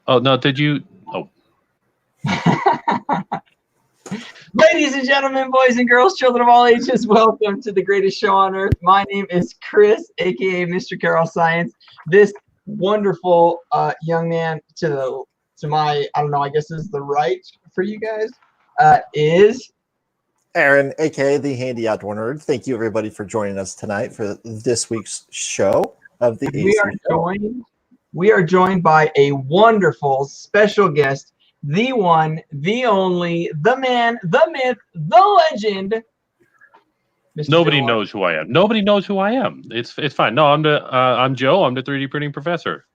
Oh no, did you? Oh, Ladies and gentlemen, boys and girls, children of all ages, welcome to the greatest show on earth. My name is Chris, aka Mr. Carol Science. This wonderful young man to my, I don't know, I guess is the right for you guys, is Aaron, aka the Handy Outdoor Nerd. Thank you everybody for joining us tonight for this week's show of the AC Show. We are joined by a wonderful special guest, the one, the only, the man, the myth, the legend. Mr. Nobody Joe knows who I am. Nobody knows who I am. It's fine. No, I'm Joe. I'm the 3D printing professor.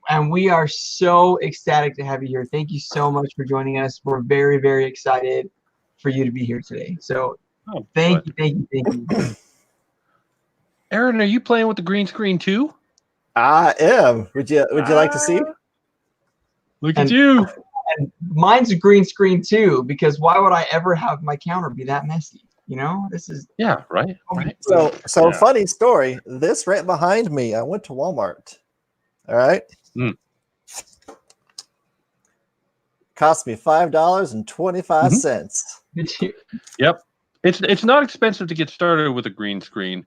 And we are so ecstatic to have you here. Thank you so much for joining us. We're very, very excited for you to be here today. So thank you. Aaron, are you playing with the green screen too? I am. Would you like to see? Look at you. And mine's a green screen too, because why would I ever have my counter be that messy? You know, this is right. So funny story. This right behind me, I went to Walmart. All right. Cost me $5.25. Yep. It's not expensive to get started with a green screen.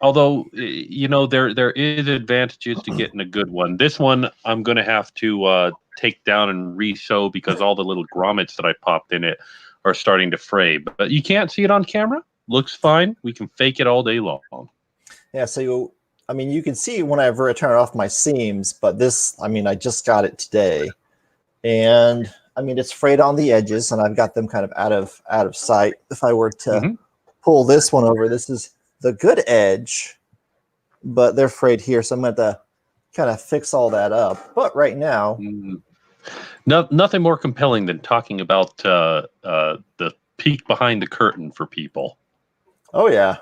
Although, you know, there is advantages to getting a good one. This one I'm going to have to take down and re-sew because all the little grommets that I popped in it are starting to fray. But you can't see it on camera. Looks fine. We can fake it all day long. Yeah, so you can see whenever I turn off my seams, but this, I just got it today. And, it's frayed on the edges, and I've got them kind of out of sight. If I were to pull this one over, this is the good edge, but they're frayed here, so I'm going to kind of fix all that up. But right now, nothing more compelling than talking about the peek behind the curtain for people. Oh yeah,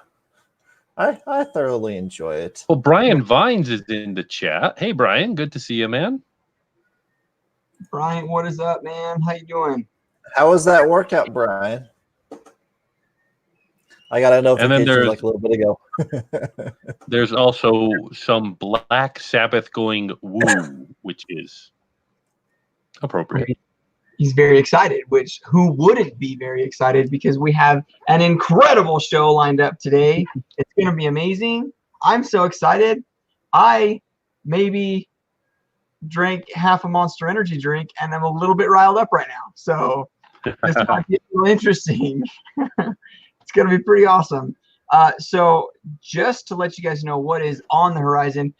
I thoroughly enjoy it. Well, Brian Vines is in the chat. Hey, Brian, good to see you, man. Brian, what is up, man? How you doing? How was that workout, Brian? I got a notification like a little bit ago. There's also some Black Sabbath going woo, which is appropriate. He's very excited, which who wouldn't be very excited, because we have an incredible show lined up today. It's going to be amazing. I'm so excited. I maybe drank half a Monster Energy drink, and I'm a little bit riled up right now. So this might be a little interesting. It's going to be pretty awesome. So just to let you guys know what is on the horizon,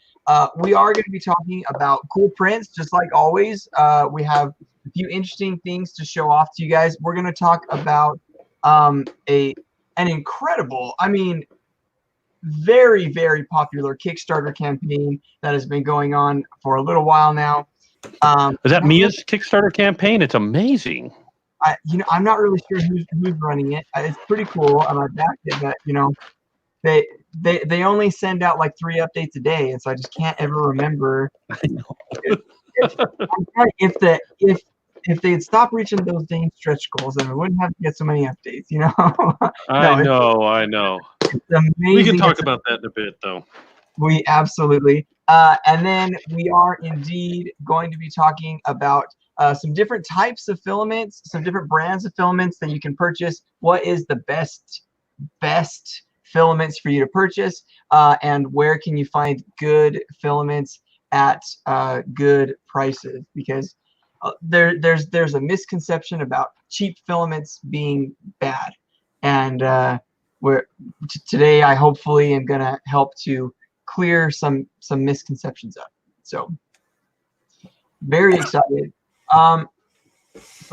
we are going to be talking about cool prints, just like always. We have a few interesting things to show off to you guys. We're going to talk about an incredible, very, very popular Kickstarter campaign that has been going on for a little while now. Is that Mia's Kickstarter campaign? It's amazing. I'm not really sure who's running it. It's pretty cool, and I backed it, but they only send out like 3 updates a day, and so I just can't ever remember. I know. If they'd stop reaching those dang stretch goals, then we wouldn't have to get so many updates, you know. I know. It's amazing. We can talk about that in a bit, though. We absolutely. And then we are indeed going to be talking about some different types of filaments, some different brands of filaments that you can purchase. What is the best filaments for you to purchase, and where can you find good filaments at good prices? Because there's a misconception about cheap filaments being bad, and today I hopefully am gonna help to clear some misconceptions up. So very excited. So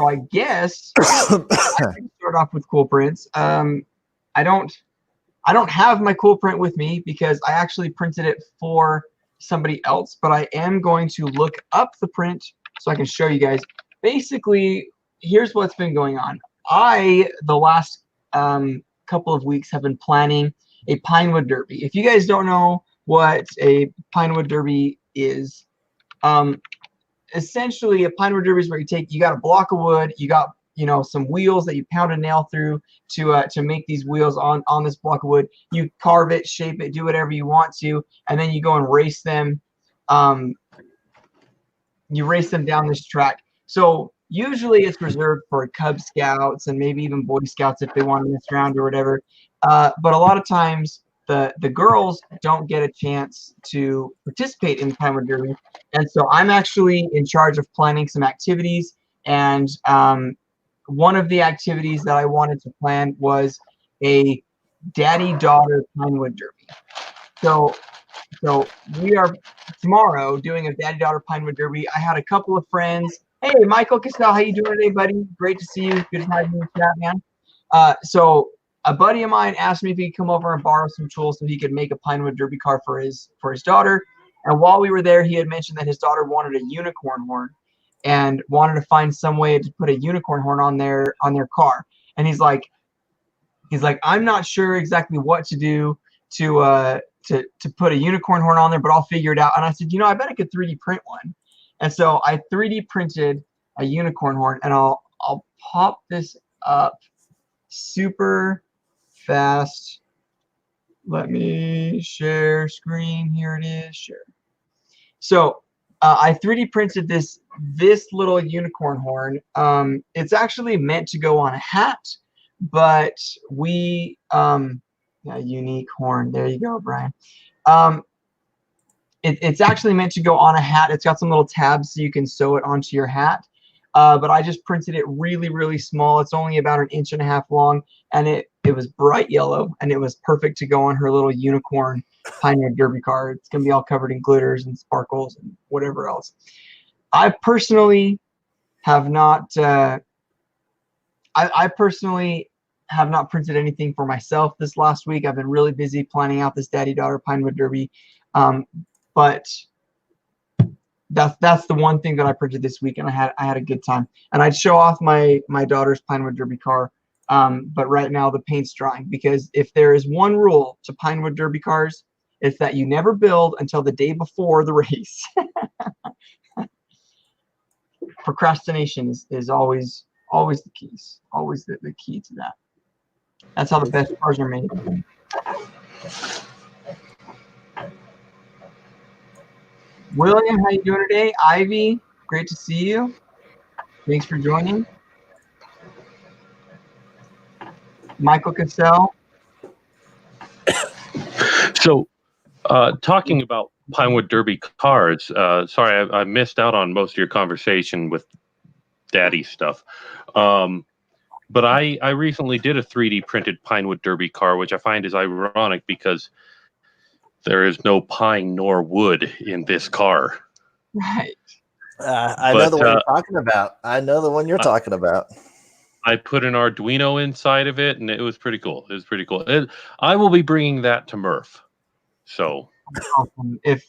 I guess I can start off with cool prints. I don't have my cool print with me because I actually printed it for somebody else, but I am going to look up the print so I can show you guys. Basically, here's what's been going on. The last couple of weeks have been planning a Pinewood Derby. If you guys don't know what a Pinewood Derby is, essentially a Pinewood Derby is where you got a block of wood, you got some wheels that you pound a nail through to make these wheels on this block of wood. You carve it, shape it, do whatever you want to, and then you go and race them you race them down this track. So usually it's reserved for Cub Scouts and maybe even Boy Scouts if they want to mess around or whatever. But a lot of times the girls don't get a chance to participate in the Pinewood Derby. And so I'm actually in charge of planning some activities. And one of the activities that I wanted to plan was a daddy-daughter Pinewood Derby. So we are tomorrow doing a daddy-daughter Pinewood Derby. I had a couple of friends. Hey, Michael Castell, how you doing today, buddy? Great to see you. Good to have you in the chat, man. So a buddy of mine asked me if he could come over and borrow some tools so he could make a Pinewood Derby car for his daughter. And while we were there, he had mentioned that his daughter wanted a unicorn horn and wanted to find some way to put a unicorn horn on their car. And he's like, I'm not sure exactly what to do to put a unicorn horn on there, but I'll figure it out. And I said, I bet I could 3D print one. And so I 3D printed a unicorn horn, and I'll pop this up super fast. Let me share screen. Here it is. Share. So I 3D printed this little unicorn horn. It's actually meant to go on a hat, but we unique horn. There you go, Brian. It's actually meant to go on a hat. It's got some little tabs so you can sew it onto your hat. But I just printed it really, really small. It's only about 1.5 inches long, and it was bright yellow, and it was perfect to go on her little unicorn Pinewood Derby car. It's gonna be all covered in glitters and sparkles and whatever else. I personally have not. I personally have not printed anything for myself this last week. I've been really busy planning out this daddy-daughter Pinewood Derby, but that's the one thing that I printed this week, and I had a good time. And I'd show off my daughter's Pinewood Derby car, but right now the paint's drying, because if there is one rule to Pinewood Derby cars, it's that you never build until the day before the race. Procrastination is always the keys, always the key to that. That's how the best cars are made. William, how you doing today? Ivy, great to see you. Thanks for joining. Michael Cassell. So, talking about Pinewood Derby cars, sorry, I missed out on most of your conversation with daddy stuff. But I recently did a 3D printed Pinewood Derby car, which I find is ironic because there is no pine nor wood in this car. Right. I know the one you're talking about. I know the one you're talking about. I put an Arduino inside of it, and it was pretty cool. I will be bringing that to Murph. So, if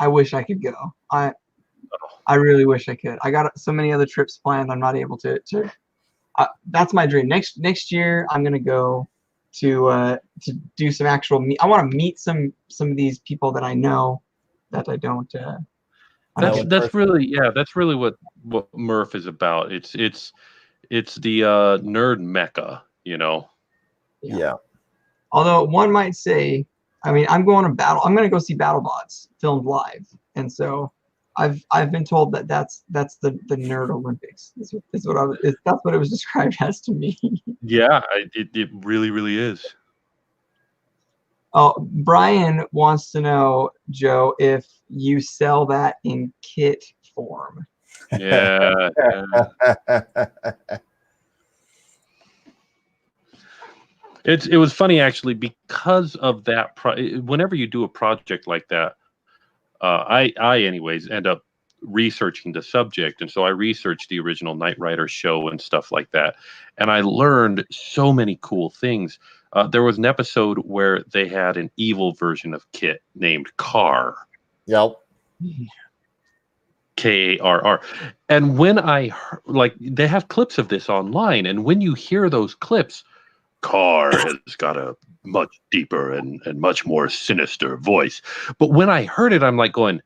I wish I could go, I really wish I could. I got so many other trips planned. I'm not able to. That's my dream. Next year, I'm gonna go to do some actual meet. I want to meet some of these people that I know that I don't. That's really what Murph is about. It's the nerd mecca, Yeah. Although one might say, I mean, I'm going to go see BattleBots filmed live, and so I've been told that's the nerd Olympics. That's what it was described as to me. Yeah, it really, really is. Oh, Brian wants to know, Joe, if you sell that in kit form. Yeah. It was funny, actually, because of that. Whenever you do a project like that, I anyways end up researching the subject, and so I researched the original Knight Rider show and stuff like that, and I learned so many cool things. There was an episode where they had an evil version of Kit named Carr. Yep. Karr. And when I heard, they have clips of this online, and when you hear those clips, Carr has got a much deeper and much more sinister voice. But when I heard it, I'm like going,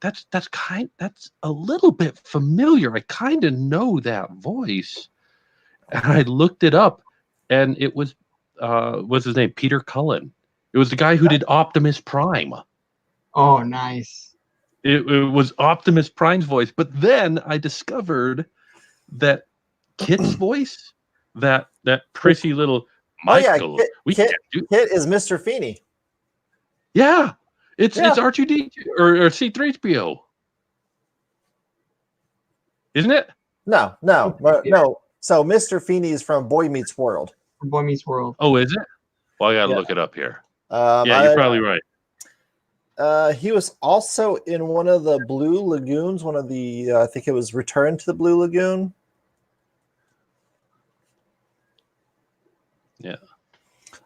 that's a little bit familiar. I kind of know that voice. And I looked it up, and it was what's his name? Peter Cullen. It was the guy who did Optimus Prime. Oh, nice. It was Optimus Prime's voice, but then I discovered that Kit's voice, that prissy little Michael. Kit is Mr. Feeney. Yeah, it's R2D or C3PO, isn't it? No. So Mr. Feeney is from Boy Meets World. From Boy Meets World. Oh, is it? Well, I gotta look it up here. Yeah, you're probably right. He was also in one of the Blue Lagoons. One of the I think it was Return to the Blue Lagoon. Yeah,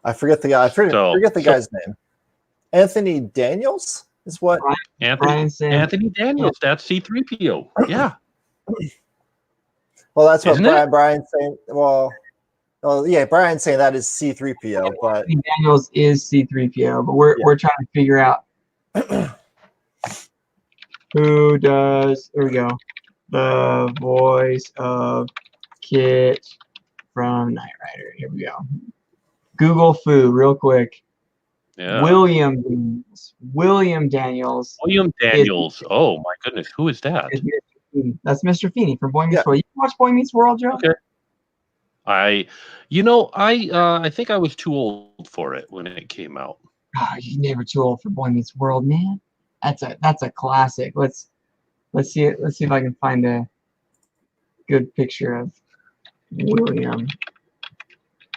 I forget the guy. Forget the guy's name. Anthony Daniels is what? Anthony Daniels. That's C3PO. Yeah. Well, that's what Brian's saying. Well, yeah, Brian's saying that is C3PO, but Anthony Daniels is C3PO. But we're trying to figure out who does. There we go. The voice of Kit from Knight Rider. Here we go. Google Foo real quick. Yeah. William Daniels. William Daniels. Oh my goodness, who is that? That's Mr. Feeney from Boy Meets World. You watch Boy Meets World, Joe? Okay. I think I was too old for it when it came out. Oh, you're never too old for Boy Meets World, man. That's a classic. Let's see it. Let's see if I can find a good picture of William.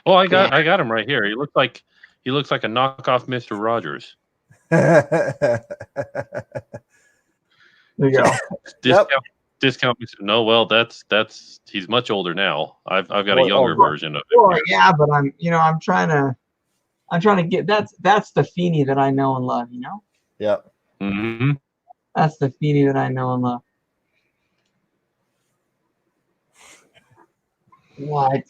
Oh, I got him right here. He looks like a knockoff Mr. Rogers. There you go. Discount. No, well, that's he's much older now. I've got a younger version of it. Well, yeah, but I'm trying to get that's the Feeney that I know and love. Yep. Mm-hmm. That's the Feeney that I know and love. What?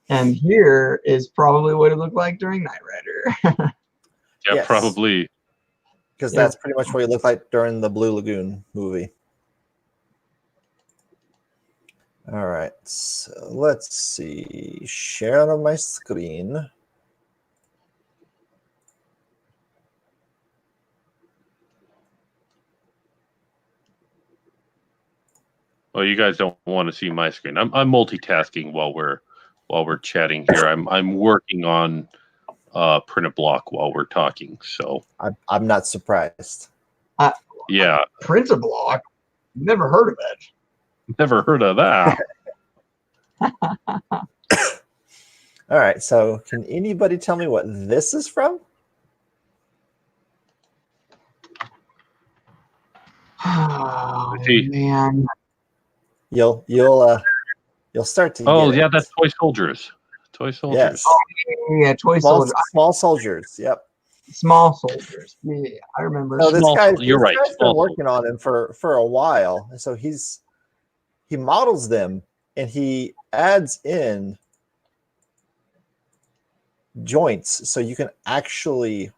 And here is probably what it looked like during Knight Rider. Yeah, yes. Probably. Because that's pretty much what he looked like during the Blue Lagoon movie. All right, so let's see. Share on my screen. Well, you guys don't want to see my screen. I'm multitasking while we're chatting here. I'm working on print a block while we're talking. So I'm not surprised. Yeah, print a block. Never heard of it. Never heard of that. All right. So can anybody tell me what this is from? Oh man. You'll start to. Oh yeah, that's Toy Soldiers. Toy Soldiers. Yes. Oh, yeah, Toy Soldiers. Small soldiers. Yep. Small soldiers. Yeah, I remember. No, this guy's right. been working on them for a while, and so he models them and he adds in joints so you can actually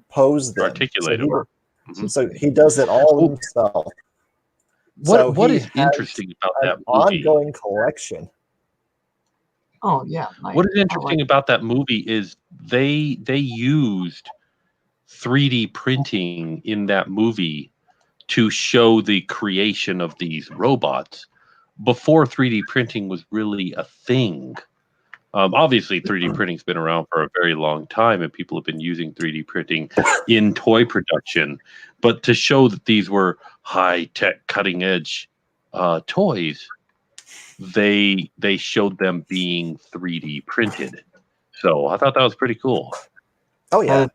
pose them, articulate them. So he does it all himself. What is interesting about that movie? Ongoing collection. Oh yeah. What is interesting about that movie is they used 3D printing in that movie to show the creation of these robots before 3D printing was really a thing. Obviously, 3D printing's been around for a very long time, and people have been using 3D printing in toy production. But to show that these were high-tech, cutting-edge toys, they showed them being 3D printed. So I thought that was pretty cool. Oh yeah,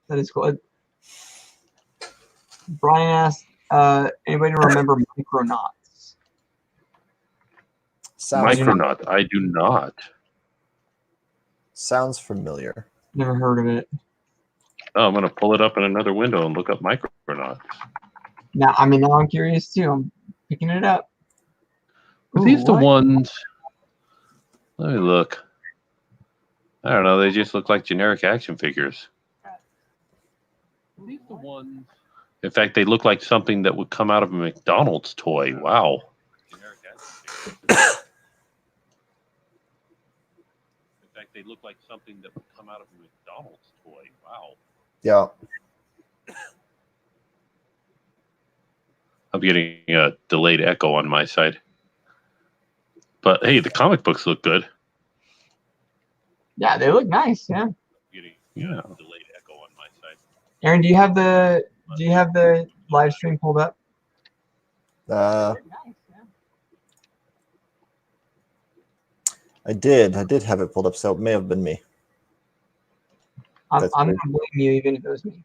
that is cool. Brian asked, anybody remember Micronauts? Micronaut, I do not. Sounds familiar. Never heard of it. Oh, I'm going to pull it up in another window and look up Micronaut. Now I'm curious too. I'm picking it up. Are these the ones? Let me look. I don't know. They just look like generic action figures. Are these the ones? In fact, they look like something that would come out of a McDonald's toy. Wow. Generic action figures. They look like something that would come out of a McDonald's toy. Wow. Yeah. I'm getting a delayed echo on my side. But hey, the comic books look good. Yeah, they look nice. Yeah. Yeah, delayed echo on my side. Aaron, do you have the live stream pulled up? I did have it pulled up, so it may have been me. I'm gonna blame you, even if it was me.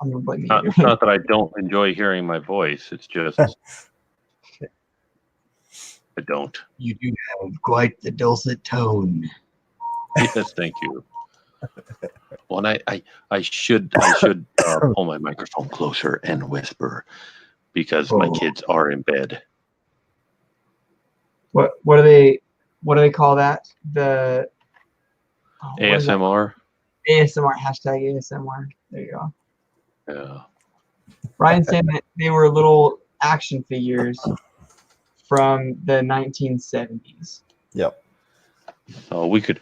I'm gonna blame you. It's not that I don't enjoy hearing my voice. It's just I don't. You do have quite the dulcet tone. Yes, thank you. Well, and I should pull my microphone closer and whisper because my kids are in bed. What do they call that? The ASMR. ASMR, hashtag ASMR. There you go. Yeah. Ryan said that they were little action figures from the 1970s. Yep. Oh, we could.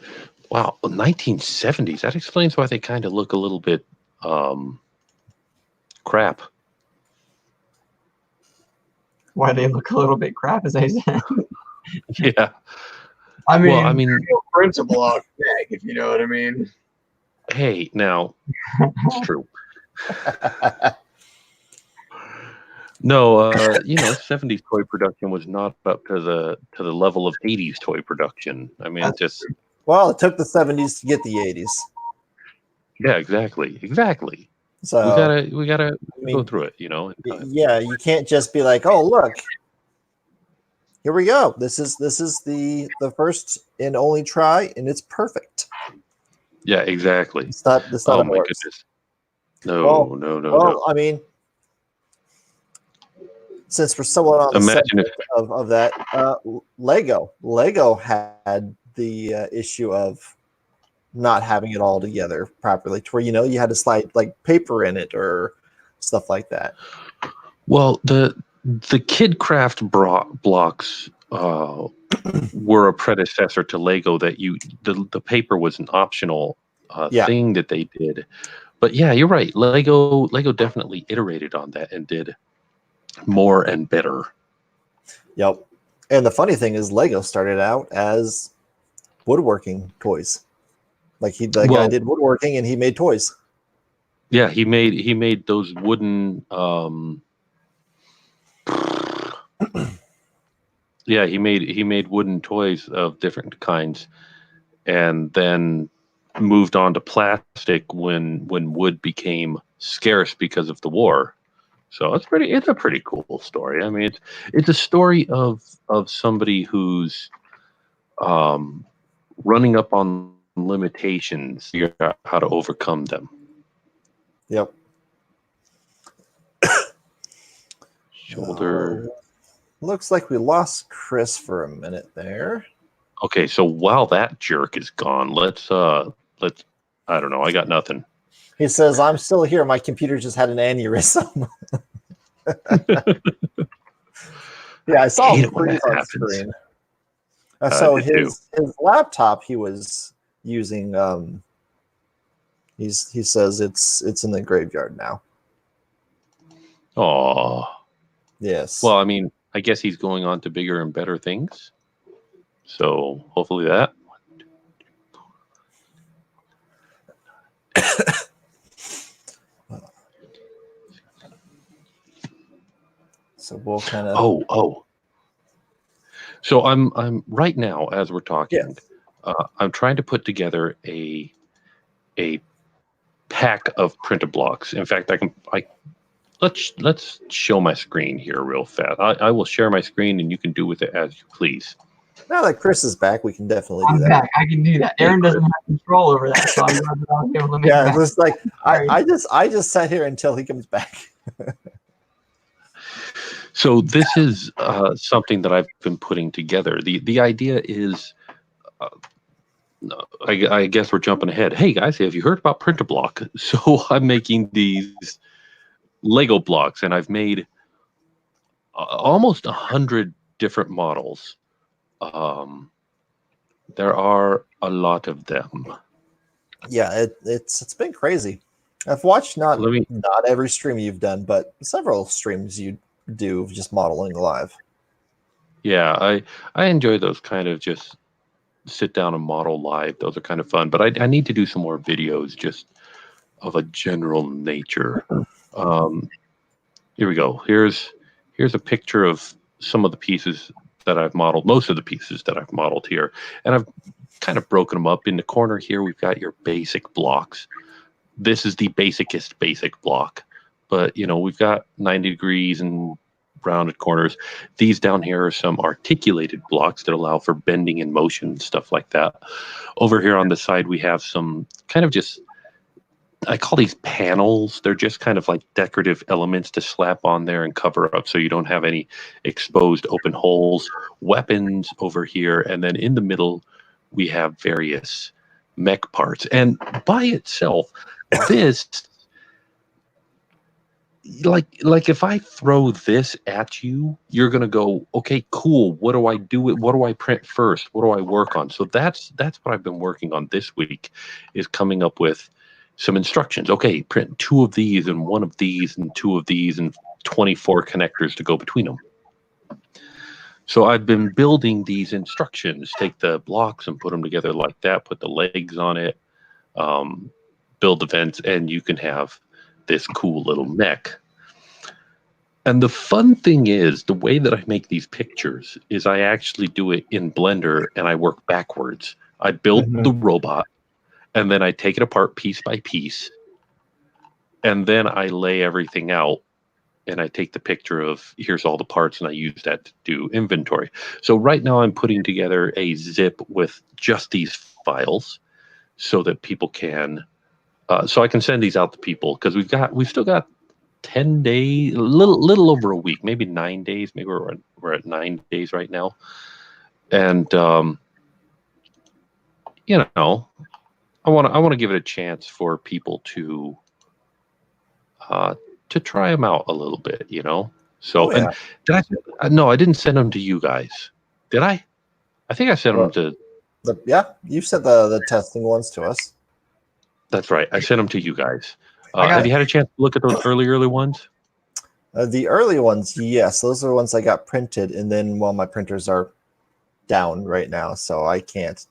Wow, 1970s. That explains why they kind of look a little bit crap. Why they look a little bit crap, as I said. Yeah. I mean, well, I mean, principle on bag, if you know what I mean. Hey, now it's true. No, 70s toy production was not up to the level of 80s toy production. I mean, well, it took the 70s to get the 80s. Yeah, exactly. So we gotta go through it, Yeah, you can't just be like, oh, look, here we go. This is the first and only try, and it's perfect. Yeah, exactly. It's not oh my goodness. No. I mean, since we're somewhat on the subject of that, Lego had the issue of not having it all together properly, to where you had to slide like paper in it or stuff like that. Well, the KidCraft blocks were a predecessor to Lego. That the paper was an optional thing that they did. But yeah, you're right. Lego definitely iterated on that and did more and better. Yep. And the funny thing is, Lego started out as woodworking toys. Like guy did woodworking and he made toys. Yeah, he made those wooden. Yeah, he made wooden toys of different kinds, and then moved on to plastic when wood became scarce because of the war. So it's a pretty cool story. I mean, it's a story of somebody who's running up on limitations, figure out how to overcome them. Yep. Shoulder. Looks like we lost Chris for a minute there. Okay, so while that jerk is gone, let's I don't know, I got nothing. He says, I'm still here. My computer just had an aneurysm. Yeah, I saw him freeze on screen. So his laptop he was using, he says it's in the graveyard now. Oh. Yes. Well, I mean, I guess he's going on to bigger and better things. So hopefully that. So we'll kind of. Oh. So I'm right now as we're talking. Yes. I'm trying to put together a pack of printed blocks. In fact, let's show my screen here real fast. I will share my screen and you can do with it as you please. Now that Chris is back, we can definitely do that. I'm back. I can do that. Aaron doesn't have control over that, so I'm glad that I was able to make it was like I just sat here until he comes back. So this is something that I've been putting together. The idea is, I guess we're jumping ahead. Hey guys, have you heard about Print-A-Block? So I'm making these Lego blocks, and I've made almost 100 different models. There are a lot of them. Yeah, it's been crazy. I've watched not Let me. every stream you've done, but several streams you do of just modeling live. Yeah, I enjoy those kind of just sit down and model live. Those are kind of fun. But I need to do some more videos just of a general nature. Here we go. Here's a picture of some of the pieces that I've modeled. Most of the pieces that I've modeled here, and I've kind of broken them up. In the corner here, we've got your basic blocks. This is the basicest basic block, but you know, we've got 90 degrees and rounded corners. These down here are some articulated blocks that allow for bending and motion and stuff like that. Over here on the side, we have some kind of just, I call these panels. They're just kind of like decorative elements to slap on there and cover up so you don't have any exposed open holes. Weapons over here, and then in the middle, we have various mech parts. And by itself, this, like if I throw this at you, you're gonna go, okay, cool. What do I do? What do I print first? What do I work on? So that's what I've been working on this week, is coming up with some instructions. Okay, print 2 of these and 1 of these and 2 of these and 24 connectors to go between them. So I've been building these instructions. Take the blocks and put them together like that. Put the legs on it. Build the vents, and you can have this cool little mech. And the fun thing is, the way that I make these pictures is I actually do it in Blender, and I work backwards. I build the robot, and then I take it apart piece by piece, and then I lay everything out, and I take the picture of here's all the parts, and I use that to do inventory. So right now I'm putting together a zip with just these files so that people can so I can send these out to people, because we've still got 10 days, a little over a week, maybe 9 days. Maybe we're at 9 days right now. And you know, I want to give it a chance for people to try them out a little bit, you know. So, and did I? No, I didn't send them to you guys. Did I? I think I sent them to. You sent the testing ones to us. That's right. I sent them to you guys. Have you had a chance to look at those early ones? The early ones, yes. Those are the ones I got printed, and then my printers are down right now, so I can't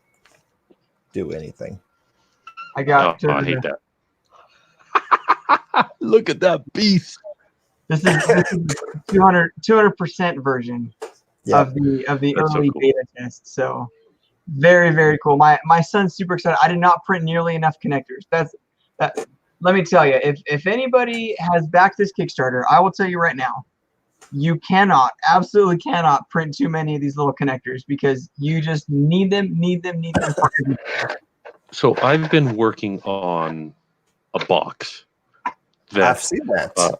do anything. I got. I hate that. Look at that beast. This is 200% version of the early so cool. beta test. So very, very cool. My son's super excited. I did not print nearly enough connectors. Let me tell you, if anybody has backed this Kickstarter, I will tell you right now, you absolutely cannot print too many of these little connectors, because you just need them. For everything. So I've been working on a box. I've seen that.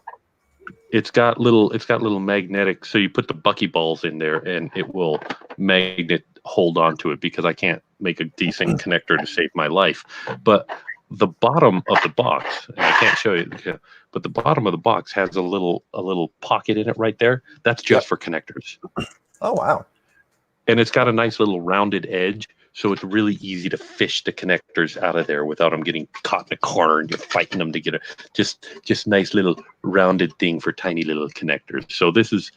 It's got little magnetic, so you put the buckyballs in there and it will magnet hold on to it, because I can't make a decent connector to save my life. But the bottom of the box, and I can't show you, but the bottom of the box has a little pocket in it right there. That's just for connectors. Oh, wow. And it's got a nice little rounded edge, so it's really easy to fish the connectors out of there without them getting caught in a corner and you're fighting them to get just nice little rounded thing for tiny little connectors. So this is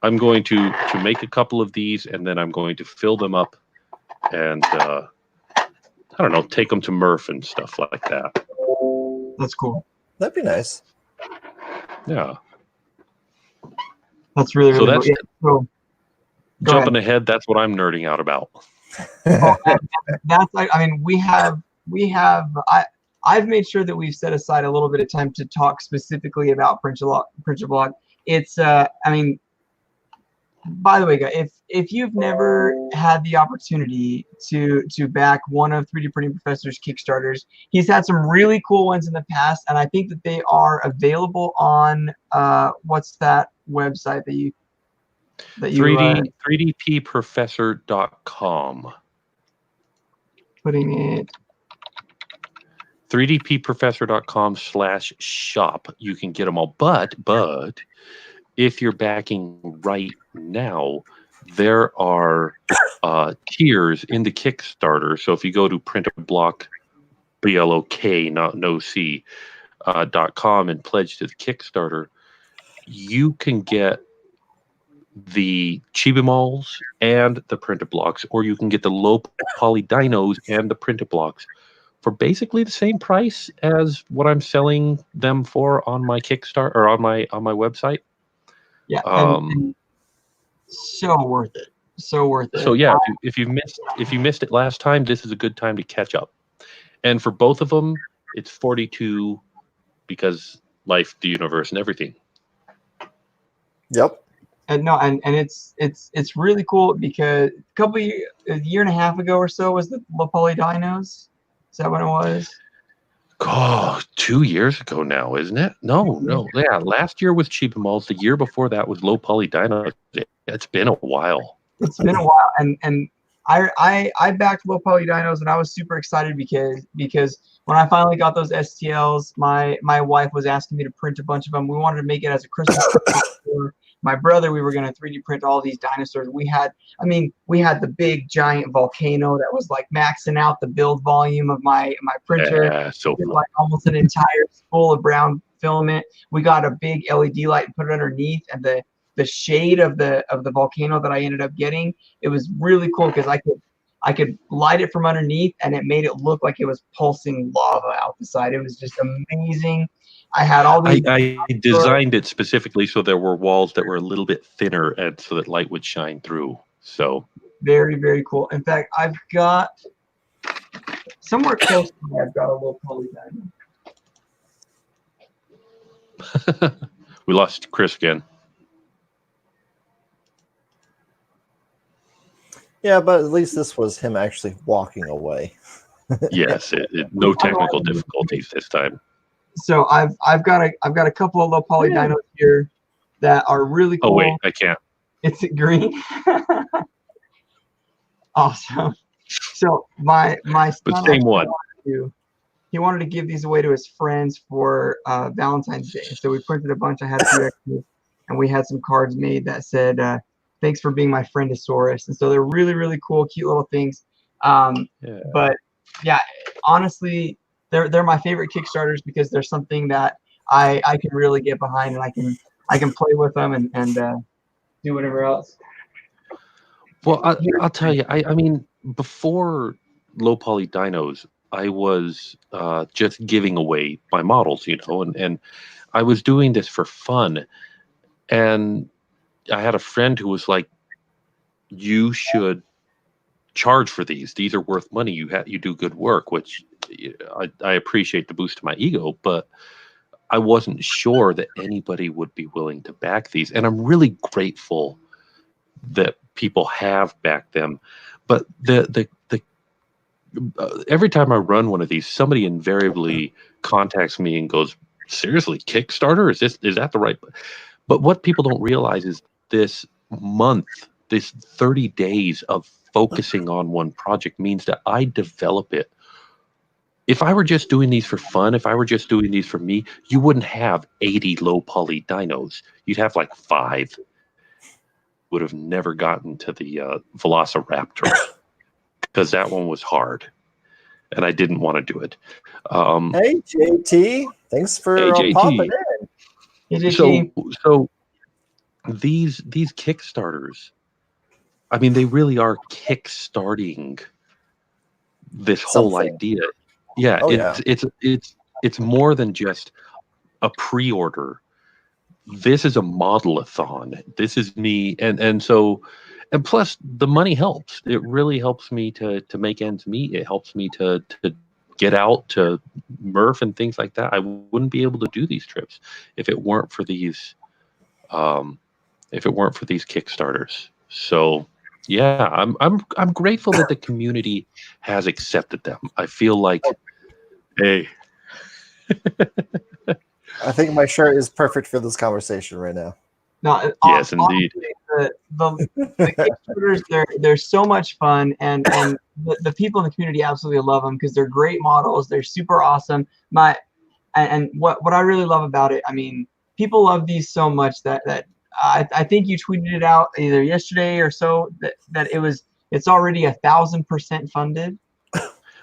I'm going to make a couple of these, and then I'm going to fill them up and I don't know, take them to Murph and stuff like that. That's cool. That'd be nice. Yeah. That's really So cool. that's jumping ahead. That's what I'm nerding out about. I've made sure that we've set aside a little bit of time to talk specifically about Print-A-Block. It's by the way, guys, if you've never had the opportunity to back one of 3D Printing Professor's Kickstarters, he's had some really cool ones in the past, and I think that they are available on what's that website that you 3dpprofessor.com. Putting it 3dpprofessor.com/shop. You can get them all, but if you're backing right now, there are tiers in the Kickstarter. So if you go to Print-A-Block BLOK, not no C, .com and pledge to the Kickstarter, you can get the chibi malls and the printed blocks, or you can get the low poly dinos and the printed blocks for basically the same price as what I'm selling them for on my Kickstarter or on my website. Yeah, and so worth it. So worth it. So yeah, if you missed it last time, this is a good time to catch up. And for both of them, it's 42 because life, the universe, and everything. Yep. And no, and it's really cool because a year and a half ago or so was the low poly dinos. Is that when it was? Oh, 2 years ago now, isn't it? No. Yeah, last year was Chiba Malls. The year before that was low poly dinos. It's been a while. It's been a while, and I backed low poly dinos, and I was super excited because when I finally got those STLs, my wife was asking me to print a bunch of them. We wanted to make it as a Christmas present for my brother. We were going to 3D print all these dinosaurs. We had the big giant volcano that was like maxing out the build volume of my printer. Yeah, so cool. Like almost an entire spool of brown filament. We got a big LED light and put it underneath, and the shade of the volcano that I ended up getting, it was really cool because I could light it from underneath, and it made it look like it was pulsing lava out the side. It was just amazing. I had all these. I designed it specifically so there were walls that were a little bit thinner, and so that light would shine through. So very, very cool. In fact, I've got somewhere close to me, I've got a little polygon. We lost Chris again. Yeah, but at least this was him actually walking away. Yes, no technical difficulties this time. So I've got a couple of low poly dinos here that are really cool. Oh wait, I can't. It's green. Awesome. So my son, But same one. He wanted to give these away to his friends for Valentine's Day. So we printed a bunch. I had a few extras, and we had some cards made that said, "Thanks for being my friendosaurus." And so they're really, really cool, cute little things. But yeah, honestly, they're my favorite Kickstarters because they're something that I can really get behind, and I can play with them and do whatever else. Well, I'll tell you, I mean, before low poly dinos, I was just giving away my models, and I was doing this for fun. And I had a friend who was like, "You should charge for these. These are worth money. You do good work," which I appreciate the boost to my ego, but I wasn't sure that anybody would be willing to back these. And I'm really grateful that people have backed them. But every time I run one of these, somebody invariably contacts me and goes, "Seriously, Kickstarter? Is that the right?" But what people don't realize is this 30 days of focusing on one project means that I develop it. If I were just doing these for fun, if I were just doing these for me, you wouldn't have 80 low poly dinos. You'd have like 5. Would have never gotten to the Velociraptor because that one was hard, and I didn't want to do it. Hey JT, thanks for popping in. Hey, so these Kickstarters, I mean, they really are kickstarting this whole idea. Yeah, it's more than just a pre-order. This is a model-a-thon. This is me, and plus the money helps. It really helps me to make ends meet. It helps me to get out to Murph and things like that. I wouldn't be able to do these trips if it weren't for these Kickstarters. So yeah, I'm grateful that the community has accepted them. I feel like, hey. I think my shirt is perfect for this conversation right now. No, yes, indeed. The Kickstarters, they're so much fun, and the people in the community absolutely love them because they're great models. They're super awesome. And what I really love about it, I mean, people love these so much that I think you tweeted it out either yesterday or so that it's already 1,000% funded.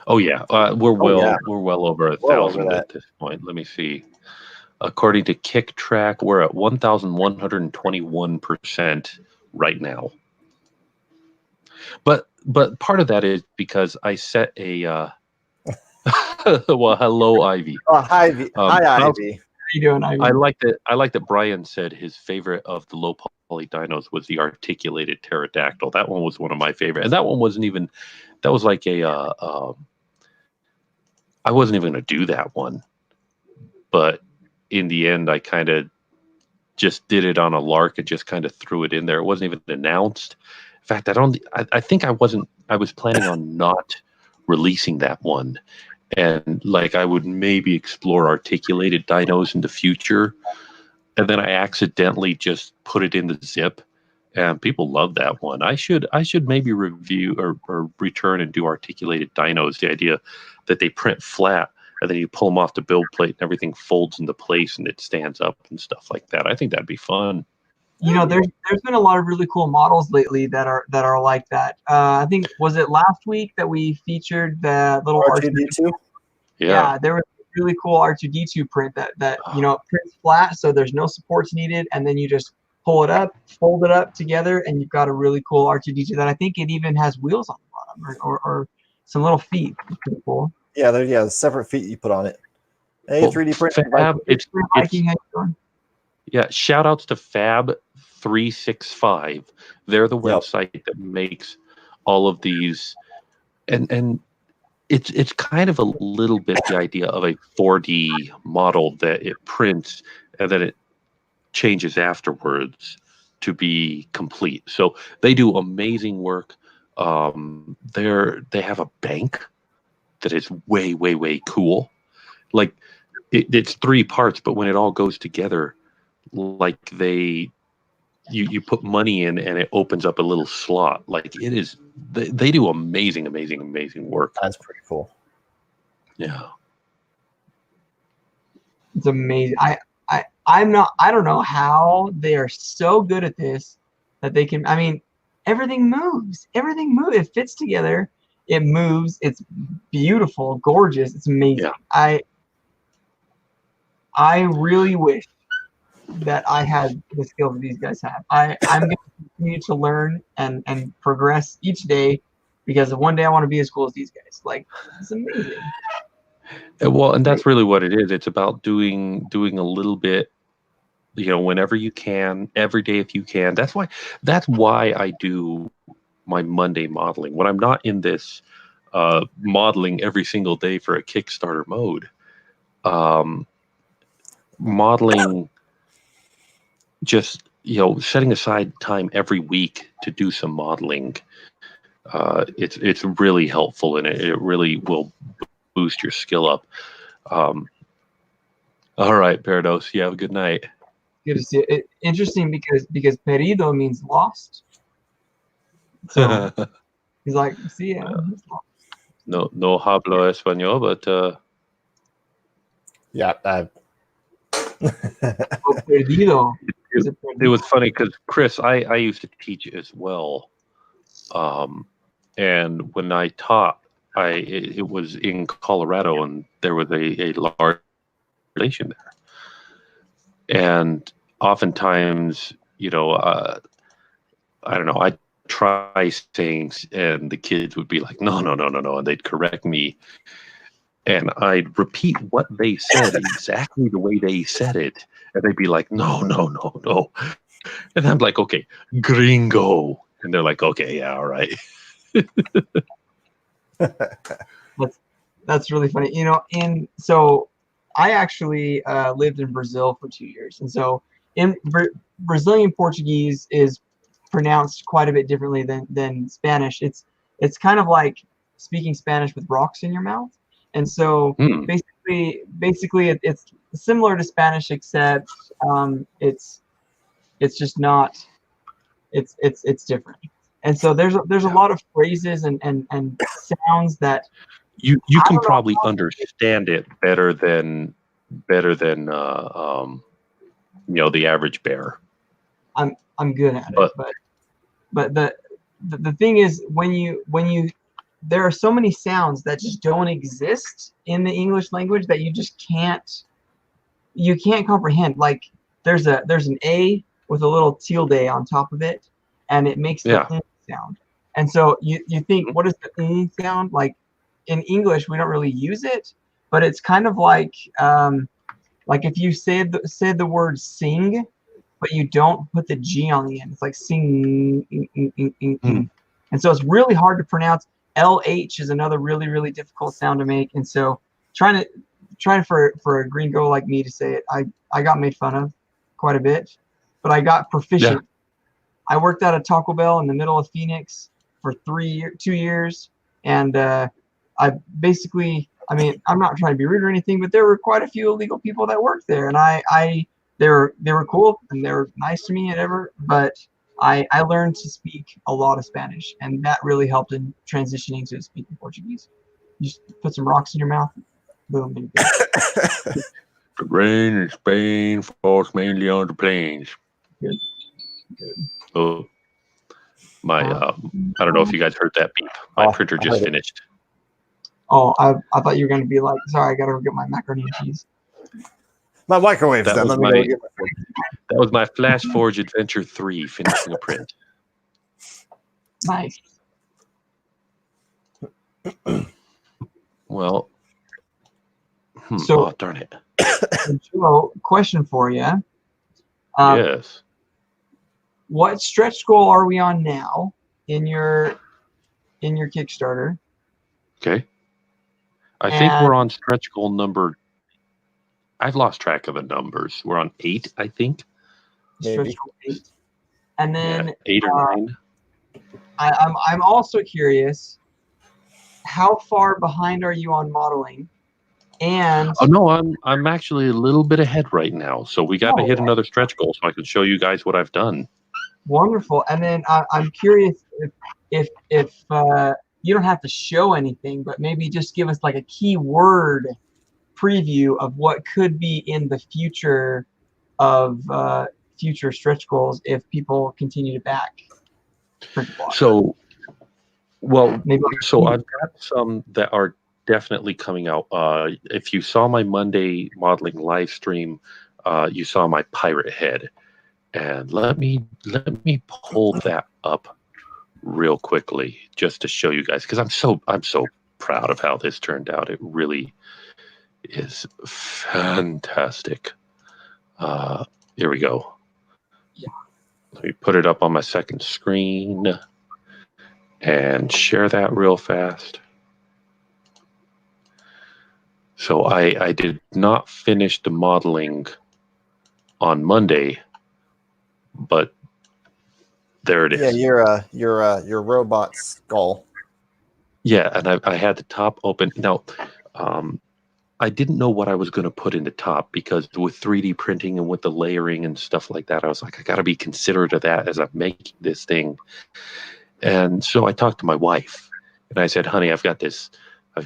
Oh yeah, we're well over 1,000 at this point. Let me see. According to KickTrack, we're at 1,121% right now. But part of that is because I set a well, hello Ivy. Oh, hi, Ivy. Hi, Ivy. How you doing, Ivy? I like that Brian said his favorite of the low poly dinos was the articulated pterodactyl. That one was one of my favorite, and that one wasn't even. That was like a. I wasn't even going to do that one, but in the end, I kind of just did it on a lark and just kind of threw it in there. It wasn't even announced. In fact, I think I wasn't. I was planning on not releasing that one, and like I would maybe explore articulated dinos in the future, and then I accidentally just put it in the zip, and people love that one. I should maybe review or return and do articulated dinos. The idea that they print flat and then you pull them off the build plate and everything folds into place and it stands up and stuff like that. I think that'd be fun. You know, there's been a lot of really cool models lately that are like that. I think, was it last week that we featured the little R2D2? Yeah, there was a really cool R2D2 print that you know, prints flat, so there's no supports needed, and then you just pull it up, fold it up together, and you've got a really cool R2D2 that I think it even has wheels on the bottom or some little feet. It's pretty cool. Yeah, there's separate feet you put on it. Hey, well, 3D print. Yeah, shout outs to Fab365. They're the website that makes all of these, and it's kind of a little bit the idea of a 4D model that it prints and then it changes afterwards to be complete. So they do amazing work. They have a bank that is way cool. Like it's 3 parts, but when it all goes together, like you put money in and it opens up a little slot. Like it is, they do amazing work. That's pretty cool. Yeah, it's amazing. I don't know how they are so good at this that they can. I mean, everything moves. It fits together. It moves. It's beautiful, gorgeous. It's amazing. Yeah. I really wish that I had the skills that these guys have. I'm going to continue to learn and progress each day, because one day I want to be as cool as these guys. Like, it's amazing. Well, and that's really what it is. It's about doing a little bit, you know, whenever you can, every day if you can. That's why I do my Monday modeling. When I'm not in this modeling every single day for a Kickstarter mode, modeling, just, you know, setting aside time every week to do some modeling, it's really helpful, and it really will boost your skill up. All right, Parados, you have a good night. Good to see it. Interesting because perdido means lost. So he's like, see ya. No hablo español, but yeah. Perdido. It was funny because Chris, I used to teach as well, and when I taught, it was in Colorado, and there was a large population there, and oftentimes, you know, I don't know, I try things, and the kids would be like, no, and they'd correct me, and I'd repeat what they said exactly the way they said it, and they'd be like, no, and I'm like, okay, gringo, and they're like, okay, yeah, all right. That's really funny, you know. And so I actually lived in Brazil for 2 years, and so in Brazilian Portuguese is pronounced quite a bit differently than Spanish. It's kind of like speaking Spanish with rocks in your mouth, and so basically it's similar to Spanish, except it's just not. It's different, and so there's a lot of phrases and sounds that you can probably understand it better than you know, the average bear. I'm good at it, but the thing is, when you there are so many sounds that just don't exist in the English language that you just can't comprehend. Like there's an A with a little tilde on top of it, and it makes the sound. And so you think, what is the sound? Like in English, we don't really use it, but it's kind of like if you said the word sing, but you don't put the G on the end. It's like sing. And so it's really hard to pronounce. LH is another really, really difficult sound to make. And so trying for a green girl like me to say it, I got made fun of quite a bit, but I got proficient. Yeah. I worked at a Taco Bell in the middle of Phoenix for 2 years. And I basically, I mean, I'm not trying to be rude or anything, but there were quite a few illegal people that worked there. And they were cool and they were nice to me and ever, but I learned to speak a lot of Spanish, and that really helped in transitioning to speaking Portuguese. You just put some rocks in your mouth. Boom. The rain in Spain falls mainly on the plains. Good. Oh, my I don't know if you guys heard that beep. My printer just finished. Oh, I thought you were going to be like, sorry, I got to go get my macaroni and cheese. My microwave's done. Let me go get my That was my Flash Forge Adventure 3 finishing a print. Nice. Well, so darn it. Joe, question for you. Yes. What stretch goal are we on now in your Kickstarter? Okay. I think we're on stretch goal number. I've lost track of the numbers. We're on 8, I think. Maybe. Stretch goal 8. And then 8 or 9. I'm also curious, how far behind are you on modeling? And no, I'm actually a little bit ahead right now. So we got to hit another stretch goal so I can show you guys what I've done. Wonderful. And then I'm curious if you don't have to show anything, but maybe just give us like a keyword preview of what could be in the future of future stretch goals if people continue to back. So I've got some that are definitely coming out. If you saw my Monday modeling live stream, you saw my pirate head, and let me pull that up real quickly just to show you guys, because I'm so proud of how this turned out. It really is fantastic. Here we go. Yeah. Let me put it up on my second screen and share that real fast. So I did not finish the modeling on Monday, but there it is. Yeah, your robot skull. Yeah, and I had the top open. Now, I didn't know what I was going to put in the top, because with 3D printing and with the layering and stuff like that, I was like, I got to be considerate of that as I'm making this thing. And so I talked to my wife, and I said, honey, I've got this, I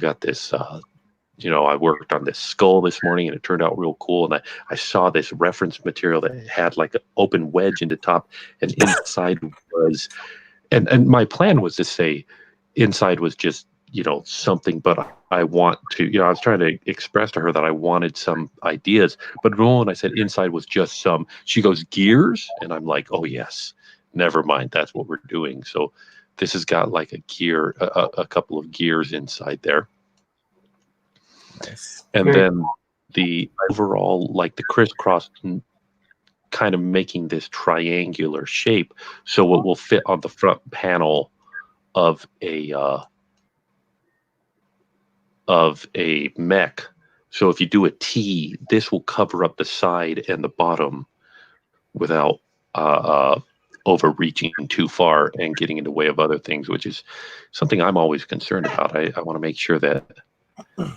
worked on this skull this morning, and it turned out real cool. And I saw this reference material that had like an open wedge in the top, and inside was, and my plan was to say inside was just, something, but I want to, I was trying to express to her that I wanted some ideas. But when I said inside was just some, she goes, gears? And I'm like, oh yes, never mind. That's what we're doing. So this has got like a gear, a couple of gears inside there. Nice. And then the overall, like the crisscross, kind of making this triangular shape, so it will fit on the front panel of a mech. So if you do a T, this will cover up the side and the bottom without overreaching too far and getting in the way of other things, which is something I'm always concerned about. I want to make sure that I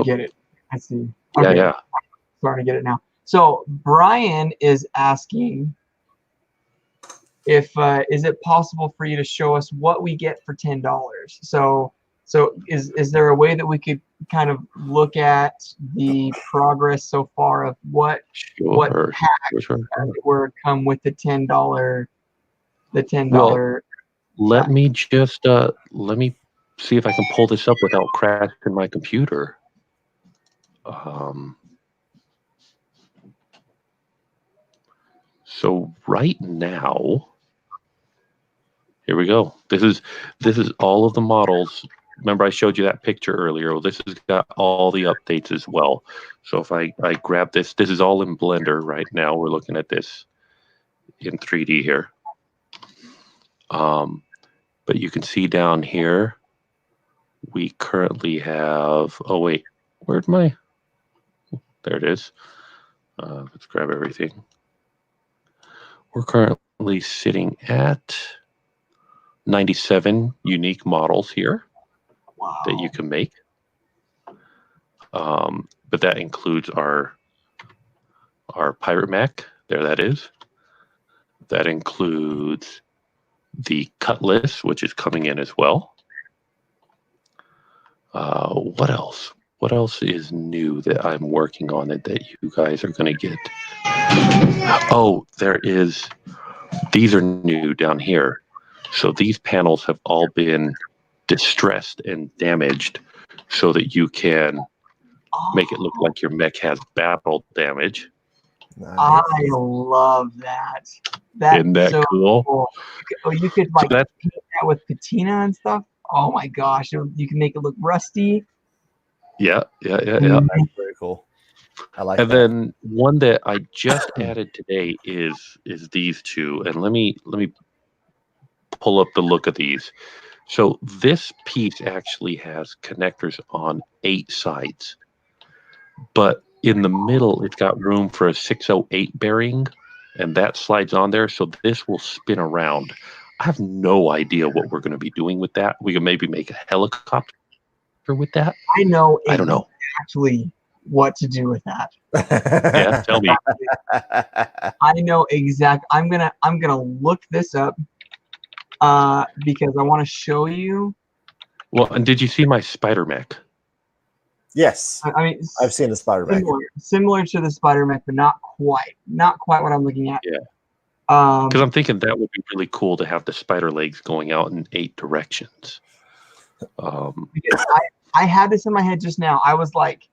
get it. I see. Okay. Yeah. Starting to get it now. So Brian is asking if is it possible for you to show us what we get for $10? So is there a way that we could kind of look at the progress so far of what packs were come with the $10 Well, let me just let me see if I can pull this up without crashing my computer. So right now, here we go. This is all of the models. Remember I showed you that picture earlier. Well, this has got all the updates as well. So if I grab this is all in Blender right now. We're looking at this in 3D here. But you can see down here, we currently have, oh wait, where'd my, there it is. Let's grab everything. We're currently sitting at 97 unique models here that you can make. But that includes our pirate mech. There that is. That includes the cutlass, which is coming in as well. What else? What else is new that I'm working on that you guys are going to get? Oh, there is. These are new down here. So these panels have all been distressed and damaged so that you can make it look like your mech has battle damage. Nice. I love that. Isn't that so cool? You could like paint that with patina and stuff. Oh my gosh, you can make it look rusty. Yeah. That's very cool. I like and that. Then one that I just added today is these two. And let me pull up the look of these. So this piece actually has connectors on 8 sides. But in the middle, it's got room for a 608 bearing, and that slides on there. So this will spin around. I have no idea what we're going to be doing with that. We can maybe make a helicopter with that. I know. I don't know actually what to do with that. Yeah, tell me. I know exactly. I'm gonna look this up because I want to show you. Well, and did you see my spider mech? Yes. I mean, I've seen the spider mech. Similar to the spider mech, but not quite what I'm looking at. Yeah. Because I'm thinking that would be really cool to have the spider legs going out in 8 directions. Because I had this in my head just now. I was like,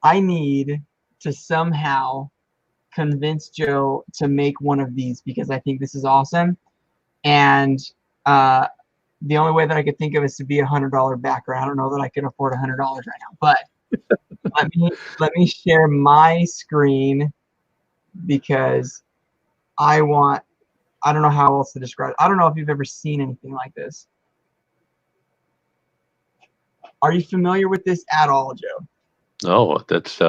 I need to somehow convince Joe to make one of these because I think this is awesome. And the only way that I could think of is to be $100 backer. I don't know that I can afford $100 right now, but let me share my screen because I don't know how else to describe it. I don't know if you've ever seen anything like this. Are you familiar with this at all, Joe? No, that's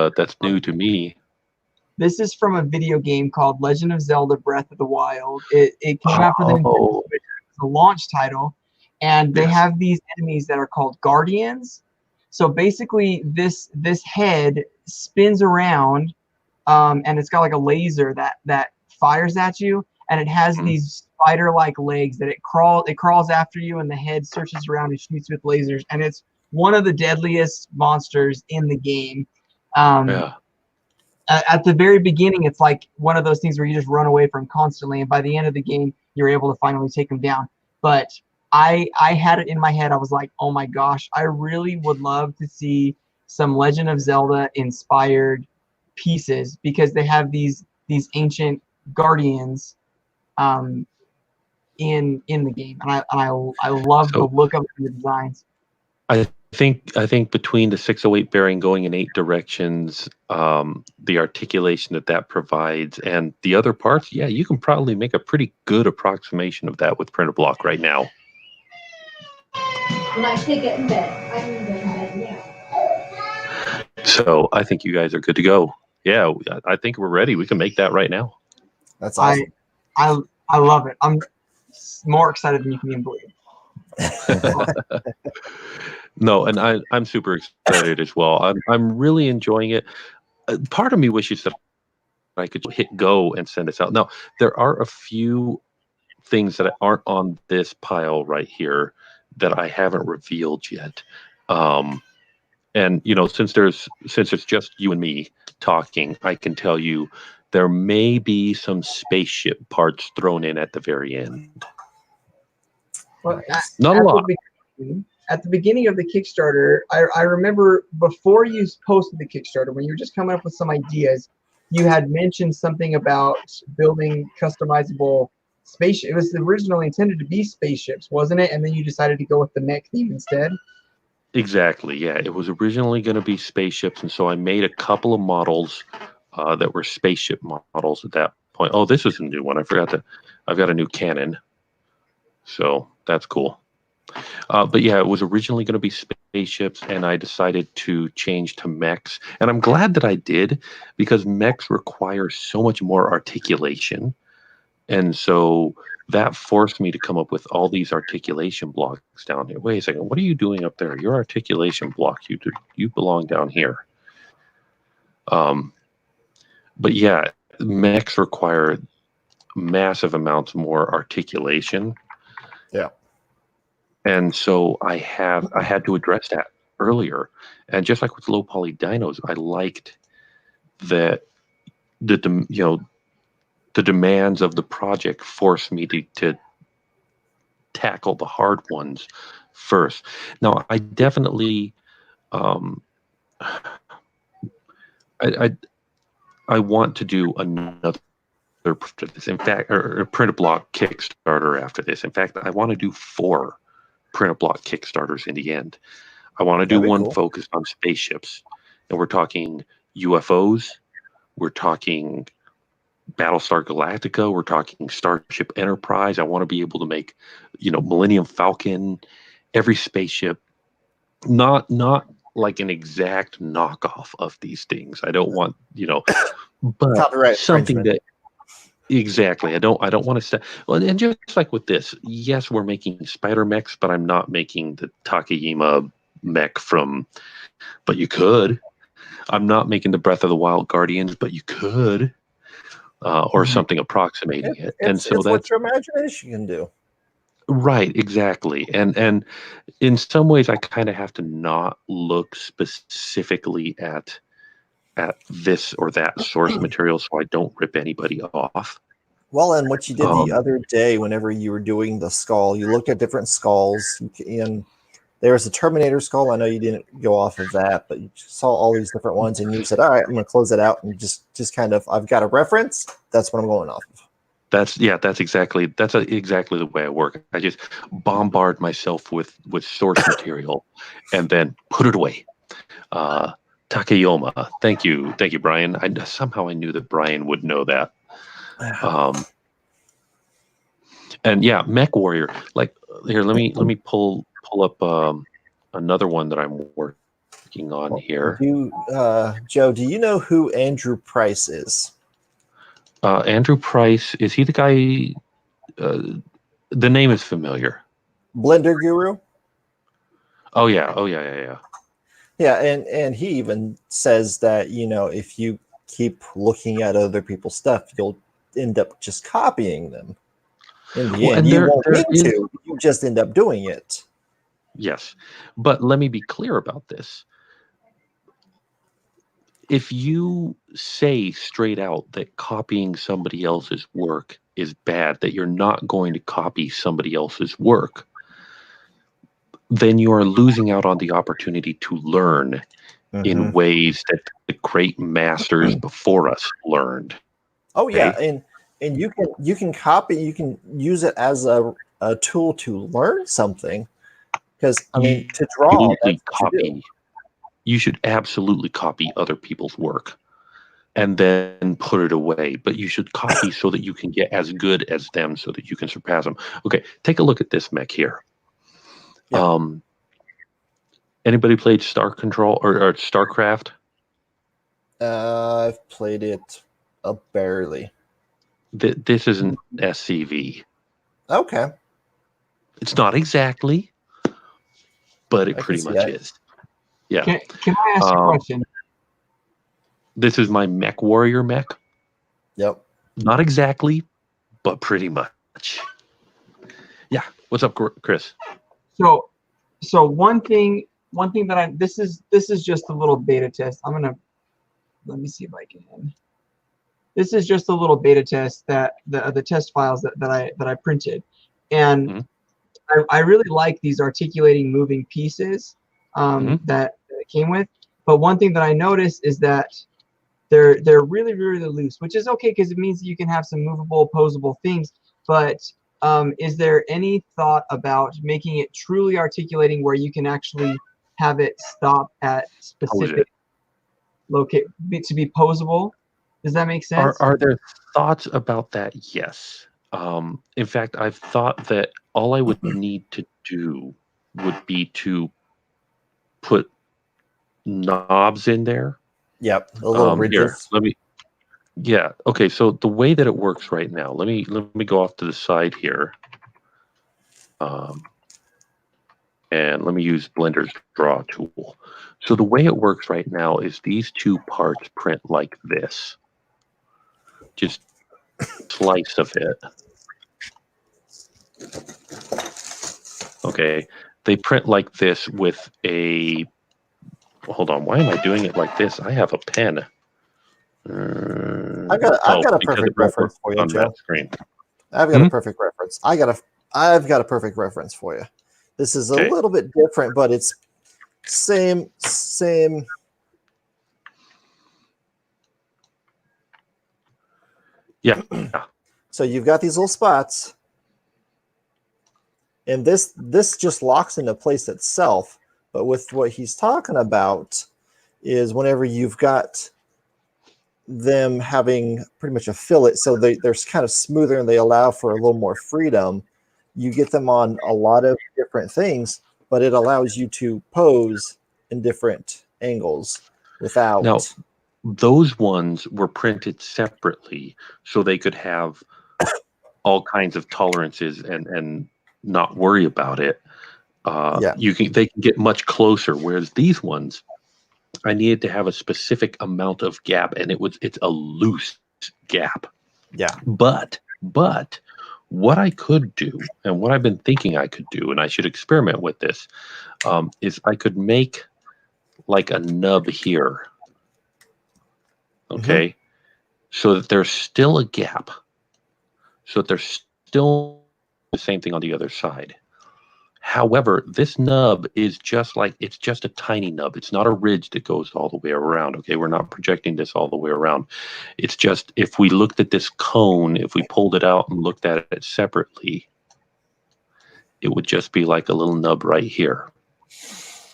new to me. This is from a video game called Legend of Zelda: Breath of the Wild. It came out for the Nintendo Switch. It's a launch title, and they have these enemies that are called guardians. So basically, this head spins around, and it's got like a laser that fires at you, and it has these spider-like legs that it crawls after you, and the head searches around and shoots with lasers, and it's one of the deadliest monsters in the game. At the very beginning, it's like one of those things where you just run away from constantly, and by the end of the game, you're able to finally take them down. But I had it in my head. I was like, oh my gosh, I really would love to see some Legend of Zelda inspired pieces because they have these ancient guardians in the game, and I love the look of the designs. I think between the 608 bearing going in 8 directions, the articulation that provides, and the other parts, yeah, you can probably make a pretty good approximation of that with Printer Block right now. When I say get in bed, I mean get in bed, yeah. So I think you guys are good to go. Yeah, I think we're ready. We can make that right now. That's awesome. I love it. I'm more excited than you can even believe. No, and I'm super excited as well. I'm really enjoying it. Part of me wishes that I could hit go and send this out. Now, there are a few things that aren't on this pile right here that I haven't revealed yet. And since it's just you and me talking, I can tell you there may be some spaceship parts thrown in at the very end. Well, Not a lot. At the beginning of the Kickstarter, I remember before you posted the Kickstarter, when you were just coming up with some ideas, you had mentioned something about building customizable spaceship. It was originally intended to be spaceships, wasn't it? And then you decided to go with the mech theme instead. Exactly. Yeah, it was originally going to be spaceships, and so I made a couple of models that were spaceship models at that point. Oh, this is a new one. I forgot that I've got a new cannon, so that's cool. But yeah, it was originally going to be spaceships, and I decided to change to mechs. And I'm glad that I did, because mechs require so much more articulation. And so that forced me to come up with all these articulation blocks down here. Wait a second, what are you doing up there? Your articulation block, you belong down here. But yeah, mechs require massive amounts more articulation. Yeah. And so I had to address that earlier. And just like with low poly dinos, I liked that the demands of the project forced me to tackle the hard ones first. Now, I definitely I want to do another, in fact, or a print a block Kickstarter after this. In fact, I want to do 4 print a block Kickstarters in the end. I want to do one cool. focused on spaceships, and we're talking UFOs, we're talking Battlestar Galactica, we're talking Starship Enterprise. I want to be able to make, Millennium Falcon, every spaceship, not like an exact knockoff of these things. I don't want, but Copyright something infringement. that exactly. I don't want to say. Well, and just like with this, yes, we're making spider mechs, but I'm not making the Takayama mech from. But you could. I'm not making the Breath of the Wild Guardians, but you could, or something approximating it. And so it's what your imagination can do. Right, exactly. And in some ways I kind of have to not look specifically at this or that source material so I don't rip anybody off. Well, and what you did the other day, whenever you were doing the skull, you looked at different skulls, and there's a Terminator skull. I know you didn't go off of that, but you saw all these different ones, and you said, all right, I'm going to close it out, and just kind of, I've got a reference. That's what I'm going off of. That's exactly the way I work. I just bombard myself with source material and then put it away. Takayama, thank you, Brian. Somehow I knew that Brian would know that. And yeah, Mech Warrior. Like here, let me pull up another one that I'm working on here. Joe, do you know who Andrew Price is? Andrew Price, is he the guy? The name is familiar. Blender Guru? Oh yeah. Yeah, and he even says that, if you keep looking at other people's stuff, you'll end up just copying them. In the end, you won't mean to, you just end up doing it. Yes, but let me be clear about this. If you say straight out that copying somebody else's work is bad, that you're not going to copy somebody else's work, then you are losing out on the opportunity to learn in ways that the great masters before us learned. Oh yeah, and you can copy, you can use it as a tool to learn something. Because to draw, that's what you do. You should absolutely copy other people's work and then put it away. But you should copy so that you can get as good as them so that you can surpass them. Okay, take a look at this mech here. Yeah. Anybody played Star Control or StarCraft? I've played it barely. This is an SCV. Okay. It's not exactly, but it pretty much is. Yeah. Can I ask a question? This is my Mech Warrior mech. Yep. Not exactly, but pretty much. Yeah. What's up, Chris? So one thing that this is just a little beta test. Let me see if I can. This is just a little beta test that the test files that I printed, and I really like these articulating moving pieces that it came with. But one thing that I noticed is that they're really, really loose, which is okay because it means that you can have some movable, posable things. But is there any thought about making it truly articulating where you can actually have it stop at specific locate to be posable? Does that make sense? Are there thoughts about that? Yes. In fact, I've thought that all I would need to do would be to put knobs in there. Yep, the little ridges. Here, let me. Yeah. Okay. So the way that it works right now, let me go off to the side here, and let me use Blender's draw tool. So the way it works right now is these two parts print like this. Just slice of it. Okay, they print like this with a. Hold on, why am I doing it like this? I have a pen. I've got a perfect reference for you, Joe. I've got a perfect reference. I've got a perfect reference for you. This is a little bit different, but it's same. Yeah. So you've got these little spots, and this just locks into place itself. But with what he's talking about is whenever you've got them having pretty much a fillet, so they're kind of smoother and they allow for a little more freedom. You get them on a lot of different things, but it allows you to pose in different angles without. Now, those ones were printed separately so they could have all kinds of tolerances and not worry about it. They can get much closer, whereas these ones, I needed to have a specific amount of gap, and it's a loose gap. Yeah. But what I could do, and what I've been thinking I could do, and I should experiment with this, is I could make like a nub here. Okay. So that there's still a gap. So that there's still the same thing on the other side. However, this nub is just a tiny nub. It's not a ridge that goes all the way around. Okay, we're not projecting this all the way around. It's just, if we looked at this cone, if we pulled it out and looked at it separately, it would just be like a little nub right here,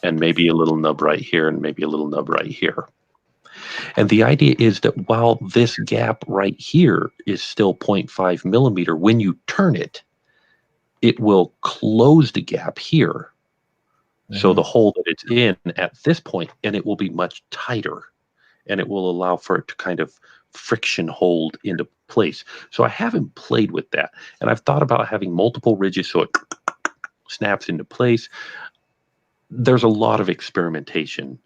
and maybe a little nub right here, and maybe a little nub right here. And the idea is that while this gap right here is still 0.5 millimeter, when you turn it, it will close the gap here. So the hole that it's in at this point, and it will be much tighter, and it will allow for it to kind of friction hold into place. So I haven't played with that, and I've thought about having multiple ridges so it snaps into place. There's a lot of experimentation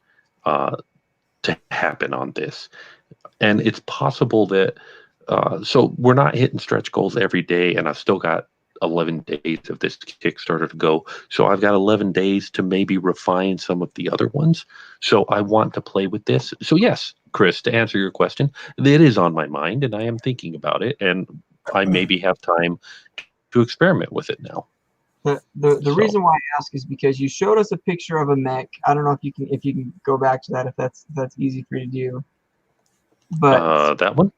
to happen on this, and it's possible that so we're not hitting stretch goals every day, and I've still got 11 days of this Kickstarter to go. So I've got 11 days to maybe refine some of the other ones. So I want to play with this. So yes, Chris, to answer your question, it is on my mind and I am thinking about it, and I maybe have time to experiment with it now. The reason why I ask is because you showed us a picture of a mech. I don't know if you can go back to that, if that's easy for you to do. But that one?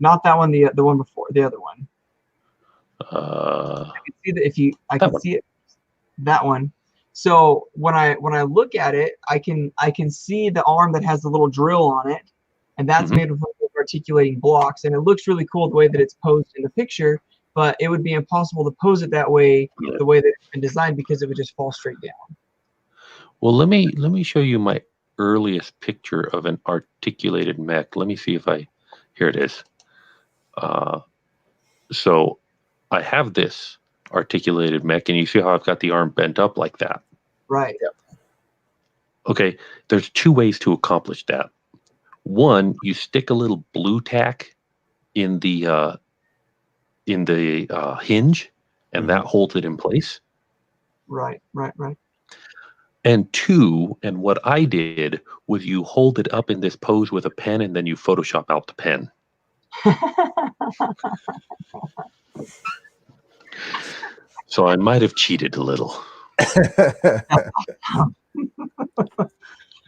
Not that one, the one before, the other one. I can see that I can see it, that one. So when I look at it, I can see the arm that has the little drill on it, and that's made of articulating blocks, and it looks really cool the way that it's posed in the picture. But it would be impossible to pose it that way, the way that it's been designed, because it would just fall straight down. Well, let me show you my earliest picture of an articulated mech. Let me see if here it is. So I have this articulated mech, and you see how I've got the arm bent up like that. Right. Yep. Okay, there's two ways to accomplish that. One, you stick a little blue tack in the hinge, and that holds it in place. Right. And two, and what I did was you hold it up in this pose with a pen, and then you Photoshop out the pen. So I might have cheated a little.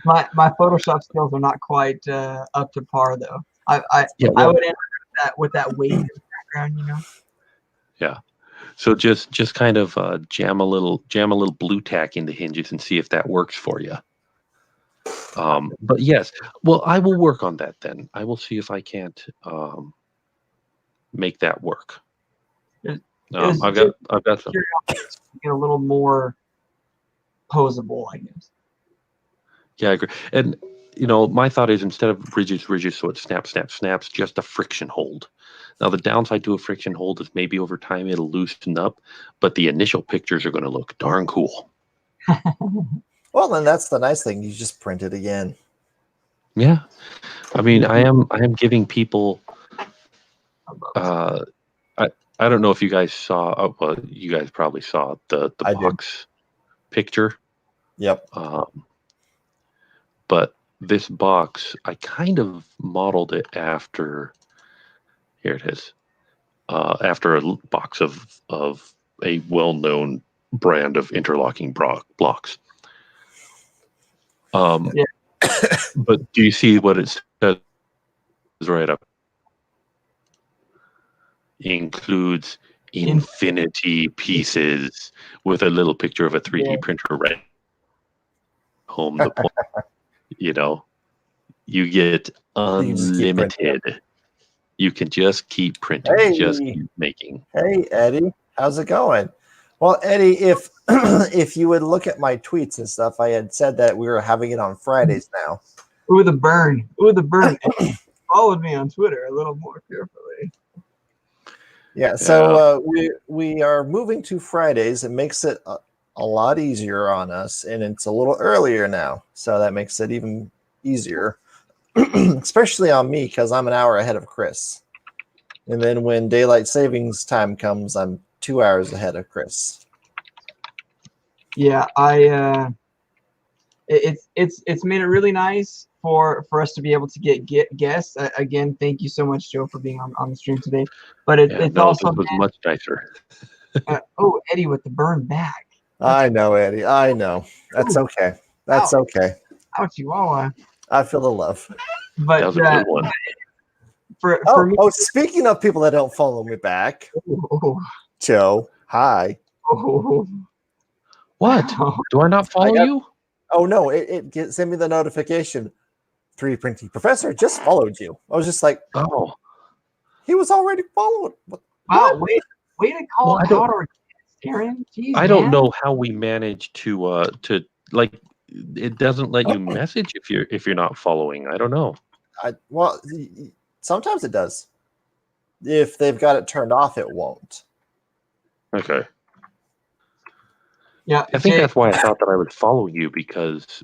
My Photoshop skills are not quite up to par though. I Well, would end that with that wave background, you know. yeah. So just kind of jam a little blue tack into hinges and see if that works for you. But yes, well, I will work on that then. I will see if I can't make that work. I've got some. Get a little more posable, I guess. Yeah, I agree. And my thought is instead of ridges, so it snaps, just a friction hold. Now the downside to a friction hold is maybe over time it'll loosen up, but the initial pictures are going to look darn cool. Well, then that's the nice thing. You just print it again. Yeah, I mean, I am giving people. I don't know if you guys saw. Well, you guys probably saw the box picture. Yep. But this box, I kind of modeled it after. Here it is. After a box of a well-known brand of interlocking blocks. Yeah. But do you see what it says right up? Includes infinity pieces with a little picture of a 3D printer right home. The point, you get unlimited. You can just keep printing, just keep making. Hey, Eddie, how's it going? Well, Eddie, if you would look at my tweets and stuff, I had said that we were having it on Fridays now. Ooh, the burn. Followed me on Twitter a little more carefully. Yeah, so we are moving to Fridays. It makes it a lot easier on us, and it's a little earlier now, so that makes it even easier. Especially on me, because I'm an hour ahead of Chris. And then when daylight savings time comes, I'm 2 hours ahead of Chris. Yeah, it's made it really nice for us to be able to get guests. Again, thank you so much, Joe, for being on the stream today. But it's also this was much nicer. Oh, Eddie with the burn back. I know, Eddie. I know. That's okay. That's okay. Ouch, Chihuahua. I feel the love. But that was a good one. For me, speaking of people that don't follow me back, Joe, hi. What? Do I not follow you? Oh no! It sent me the notification. 3D printing professor just followed you. I was just like, oh, he was already followed. Wow, way to call out our guest, Aaron. Jeez, I don't know how we managed to like. It doesn't let you message if you're not following. I don't know. Well, sometimes it does. If they've got it turned off, it won't. Okay. Yeah, I think that's why I thought that I would follow you because.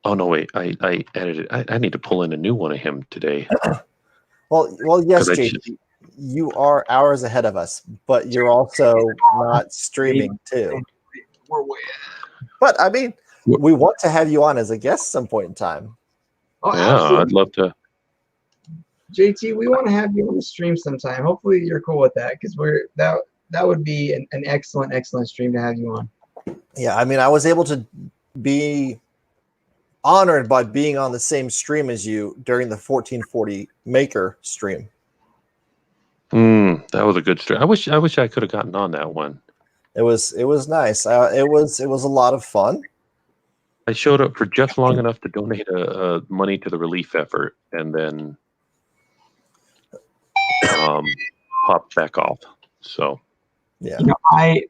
Oh no! Wait, I edited. I need to pull in a new one of him today. Well, yes, JT, you are hours ahead of us, but you're also not streaming too. We're way. But I mean, we want to have you on as a guest some point in time. Oh, yeah, absolutely. I'd love to. JT, we want to have you on the stream sometime. Hopefully, you're cool with that because that would be an excellent stream to have you on. Yeah, I mean, I was able to be honored by being on the same stream as you during the 1440 Maker stream. That was a good stream. I wish I could have gotten on that one. It was nice. It was a lot of fun. I showed up for just long enough to donate money to the relief effort, and then popped back off. So yeah, I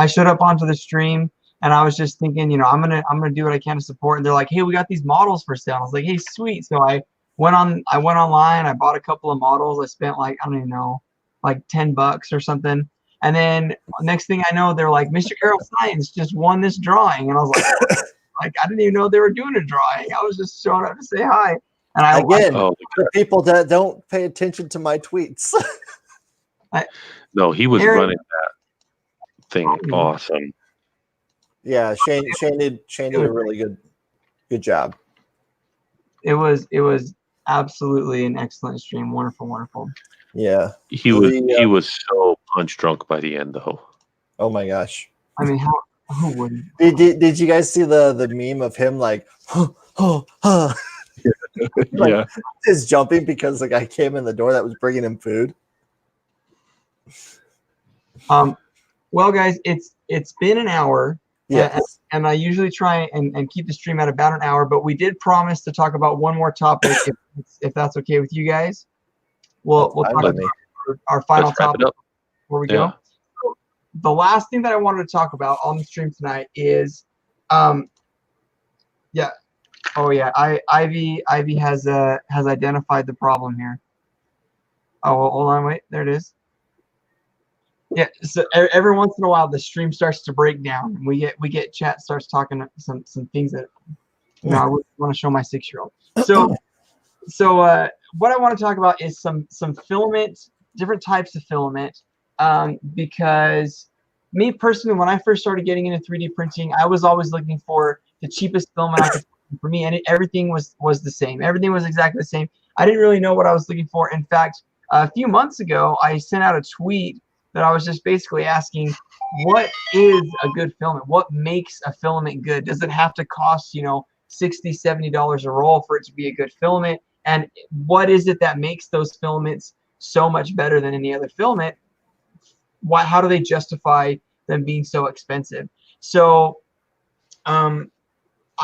showed up onto the stream, and I was just thinking, I'm gonna do what I can to support. And they're like, hey, we got these models for sale. I was like, hey, sweet. So I went online. I bought a couple of models. I spent like, I don't even know, like $10 or something. And then next thing I know, they're like, Mr. Aero Science just won this drawing. And I was like, I didn't even know they were doing a drawing. I was just showing up to say hi. And the people that don't pay attention to my tweets. No, he was running that thing awesome. Yeah, Shane did a really good job. It was absolutely an excellent stream. Wonderful. Yeah. He was so punch drunk by the end, though. Oh my gosh. I mean, who wouldn't? Did you guys see the meme of him like, like Yeah. just jumping because the guy came in the door that was bringing him food? Well, guys, it's been an hour. Yes. And I usually try and keep the stream at about an hour, but we did promise to talk about one more topic if that's okay with you guys. We'll Fine talk with about me. our final Let's wrap it topic up. before we Yeah. go. So the last thing that I wanted to talk about on the stream tonight is yeah. Oh yeah, Ivy has identified the problem here. Oh, well, hold on, wait, there it is. Yeah, so every once in a while the stream starts to break down, and we get chat starts talking some things that I wouldn't want to show my 6-year-old. So what I want to talk about is some filament, different types of filament, because me personally, when I first started getting into 3D printing, I was always looking for the cheapest filament I could find for me, and everything was the same. Everything was exactly the same. I didn't really know what I was looking for. In fact, a few months ago, I sent out a tweet that I was just basically asking, what is a good filament? What makes a filament good? Does it have to cost, $60, $70 a roll for it to be a good filament? And what is it that makes those filaments so much better than any other filament? How do they justify them being so expensive? So I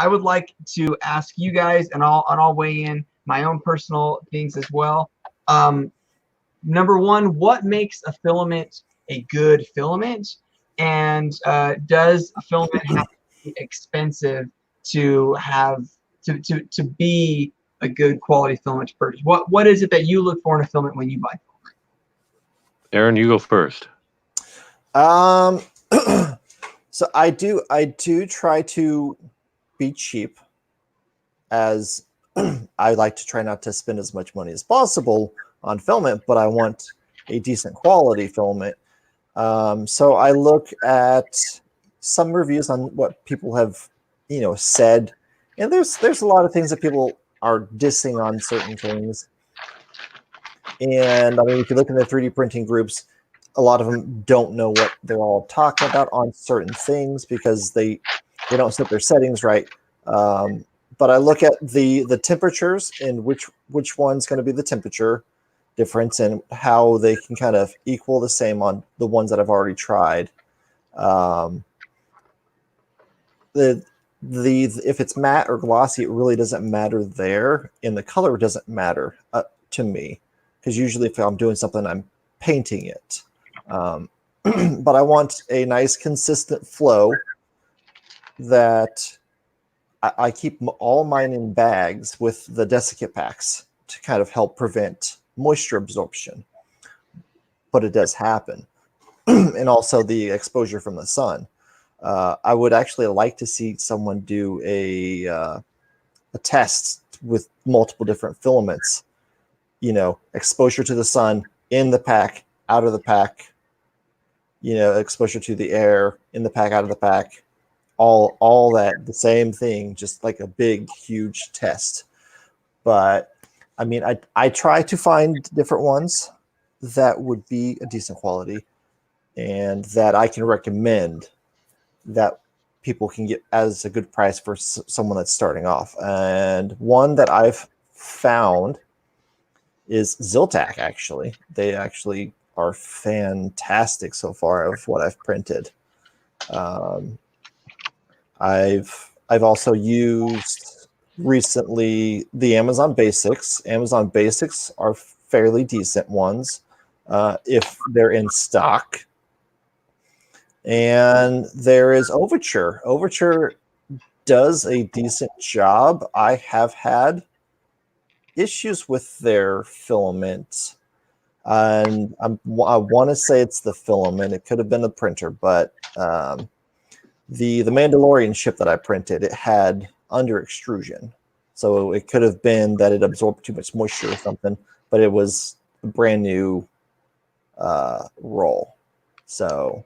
would like to ask you guys, and I'll weigh in my own personal things as well. Number one, what makes a filament a good filament? And does a filament have to be expensive to have to be a good quality filament to purchase? What is it that you look for in a filament when you buy? Aaron, you go first. So I do try to be cheap, as I like to try not to spend as much money as possible on filament, but I want a decent quality filament. So I look at some reviews on what people have, said, and there's a lot of things that people are dissing on certain things. And I mean, if you look in the 3D printing groups, a lot of them don't know what they're all talking about on certain things because they don't set their settings right. But I look at the temperatures and which one's going to be the temperature difference and how they can kind of equal the same on the ones that I've already tried. If it's matte or glossy, it really doesn't matter there, and the color doesn't matter to me, because usually if I'm doing something, I'm painting it. But I want a nice consistent flow that I keep all mine in bags with the desiccant packs to kind of help prevent moisture absorption, but it does happen. And also the exposure from the sun. I would actually like to see someone do a test with multiple different filaments, exposure to the sun, in the pack, out of the pack, exposure to the air, in the pack, out of the pack, all that, the same thing, just like a big, huge test. But I mean, I try to find different ones that would be a decent quality and that I can recommend that people can get as a good price for someone that's starting off. And one that I've found is Ziltac, actually. They actually are fantastic so far of what I've printed. I've also used recently the Amazon Basics. Amazon Basics are fairly decent ones if they're in stock. And there is Overture. Overture does a decent job. I have had issues with their filament, and I want to say it's the filament. It could have been the printer, but the Mandalorian ship that I printed, it had under extrusion, so it could have been that it absorbed too much moisture or something. But it was a brand new roll, so.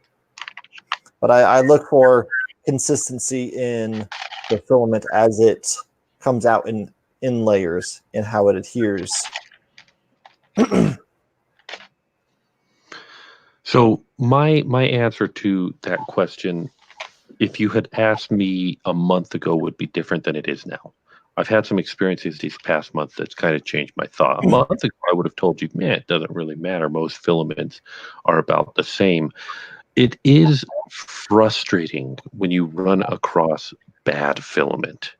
But I look for consistency in the filament as it comes out in layers and how it adheres. So my answer to that question, if you had asked me a month ago, would be different than it is now. I've had some experiences these past months that's kind of changed my thought. A month ago, I would have told you, man, it doesn't really matter. Most filaments are about the same. It is frustrating when you run across bad filament.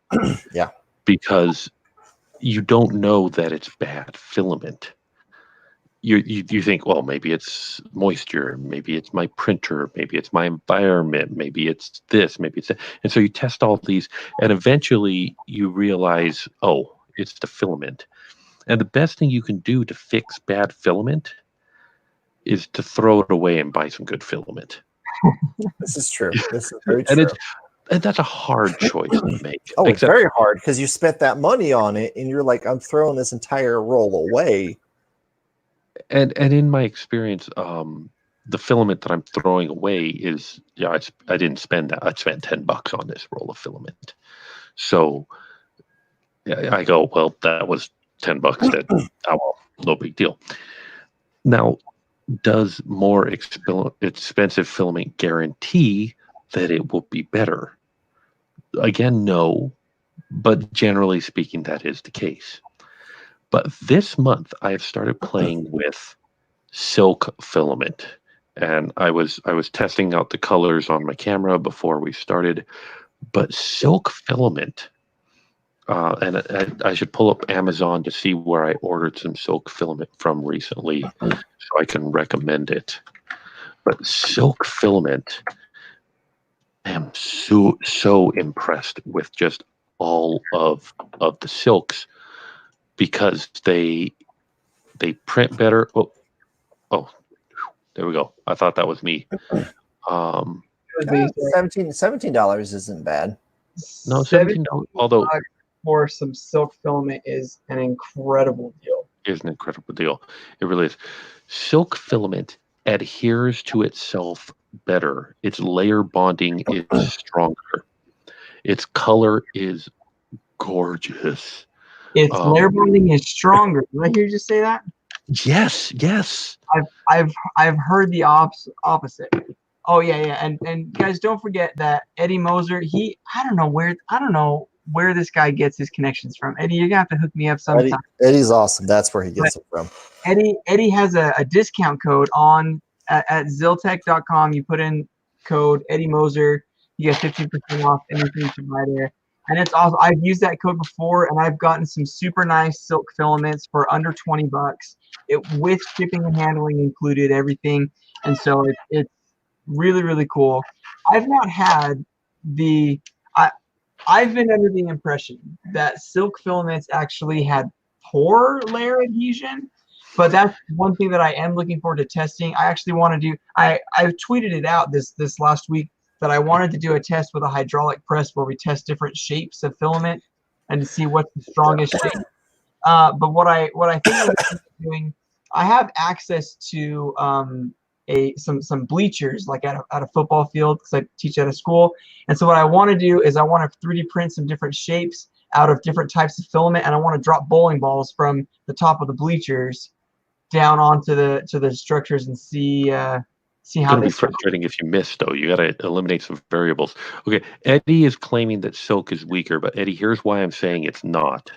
Yeah. Because you don't know that it's bad filament. You think, well, maybe it's moisture, maybe it's my printer, maybe it's my environment, maybe it's this, maybe it's that. And so you test all these, and eventually you realize, oh, it's the filament. And the best thing you can do to fix bad filament is to throw it away and buy some good filament. This is true. This is very And true. that's a hard choice to make. Oh, it's very hard because you spent that money on it, and you're like, I'm throwing this entire roll away. And in my experience, the filament that I'm throwing away is, I didn't spend that. I spent $10 on this roll of filament. So I go, well, that was $10. That, oh, well, no big deal. Now, does more expensive filament guarantee that it will be better? Again, no. But generally speaking, that is the case. But this month, I have started playing with silk filament, and I was testing out the colors on my camera before we started. But silk filament, and I should pull up Amazon to see where I ordered some silk filament from recently, so I can recommend it. But silk filament, I am so impressed with just all of the silks, because they print better. Oh, there we go. I thought that was me. $17 isn't bad. No, $17. Although for some silk filament is an incredible deal. Is an incredible deal. It really is. Silk filament adheres to itself better. Its layer bonding is stronger. Its color is gorgeous. Its layer bonding is stronger. Did I hear you just say that? Yes, yes. I've heard the opposite. Oh yeah. And guys, don't forget that Eddie Moser, I don't know where this guy gets his connections from. Eddie, you're gonna have to hook me up sometime. Eddie's awesome. That's where he gets it from. Eddie has a discount code on at ziltech.com. You put in code Eddie Moser, you get 15% off anything you buy there. And it's awesome. I've used that code before, and I've gotten some super nice silk filaments for under $20. With shipping and handling included, everything. And so it's really, really cool. I've not had I've been under the impression that silk filaments actually had poor layer adhesion, but that's one thing that I am looking forward to testing. I actually want to do. I've tweeted it out this last week that I wanted to do a test with a hydraulic press where we test different shapes of filament and to see what's the strongest shape. But what I think I'm doing, I have access to some bleachers like at a football field because I teach at a school. And so what I want to do is I want to 3D print some different shapes out of different types of filament, and I want to drop bowling balls from the top of the bleachers down onto the structures and see how it's gonna be frustrating if you miss, though. You got to eliminate some variables. Okay, Eddie is claiming that silk is weaker, but Eddie, here's why I'm saying it's not.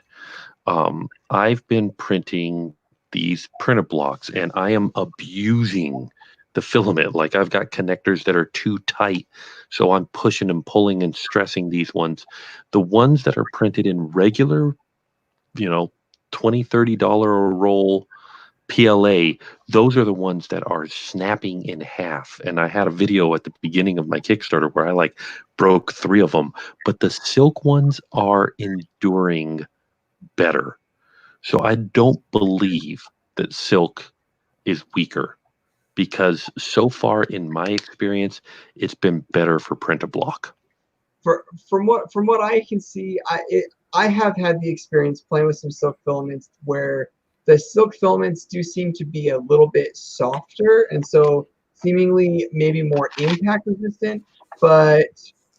I've been printing these printer blocks, and I am abusing the filament. Like, I've got connectors that are too tight, so I'm pushing and pulling and stressing these ones. The ones that are printed in regular, $20, $30 a roll PLA, those are the ones that are snapping in half. And I had a video at the beginning of my Kickstarter where I broke 3 of them, but the silk ones are enduring better. So I don't believe that silk is weaker, because so far in my experience, it's been better for print-a-block. From what I can see, I have had the experience playing with some silk filaments where the silk filaments do seem to be a little bit softer, and so seemingly maybe more impact resistant. But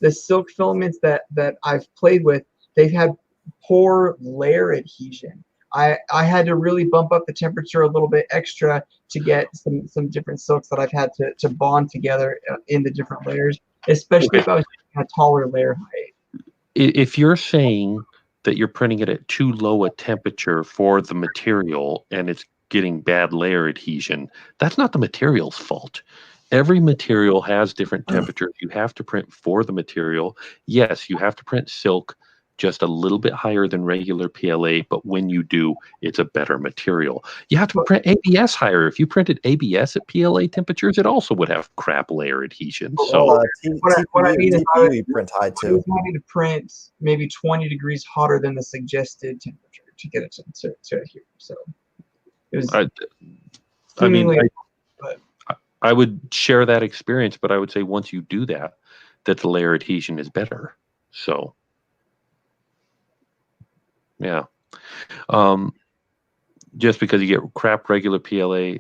the silk filaments that I've played with, they've had poor layer adhesion. I had to really bump up the temperature a little bit extra to get some different silks that I've had to bond together in the different layers, especially if I was using a taller layer height. If you're saying that you're printing it at too low a temperature for the material and it's getting bad layer adhesion, that's not the material's fault. Every material has different temperatures. You have to print for the material. Yes, you have to print silk just a little bit higher than regular PLA, but when you do, it's a better material. You have to print ABS higher. If you printed ABS at PLA temperatures, it also would have crap layer adhesion. So what I mean is TPU print high I too. was having to print maybe 20 degrees hotter than the suggested temperature to get it to adhere. So it was I mean, but I would share that experience, but I would say once you do that, that the layer adhesion is better. So, yeah. Just because you get crap regular PLA,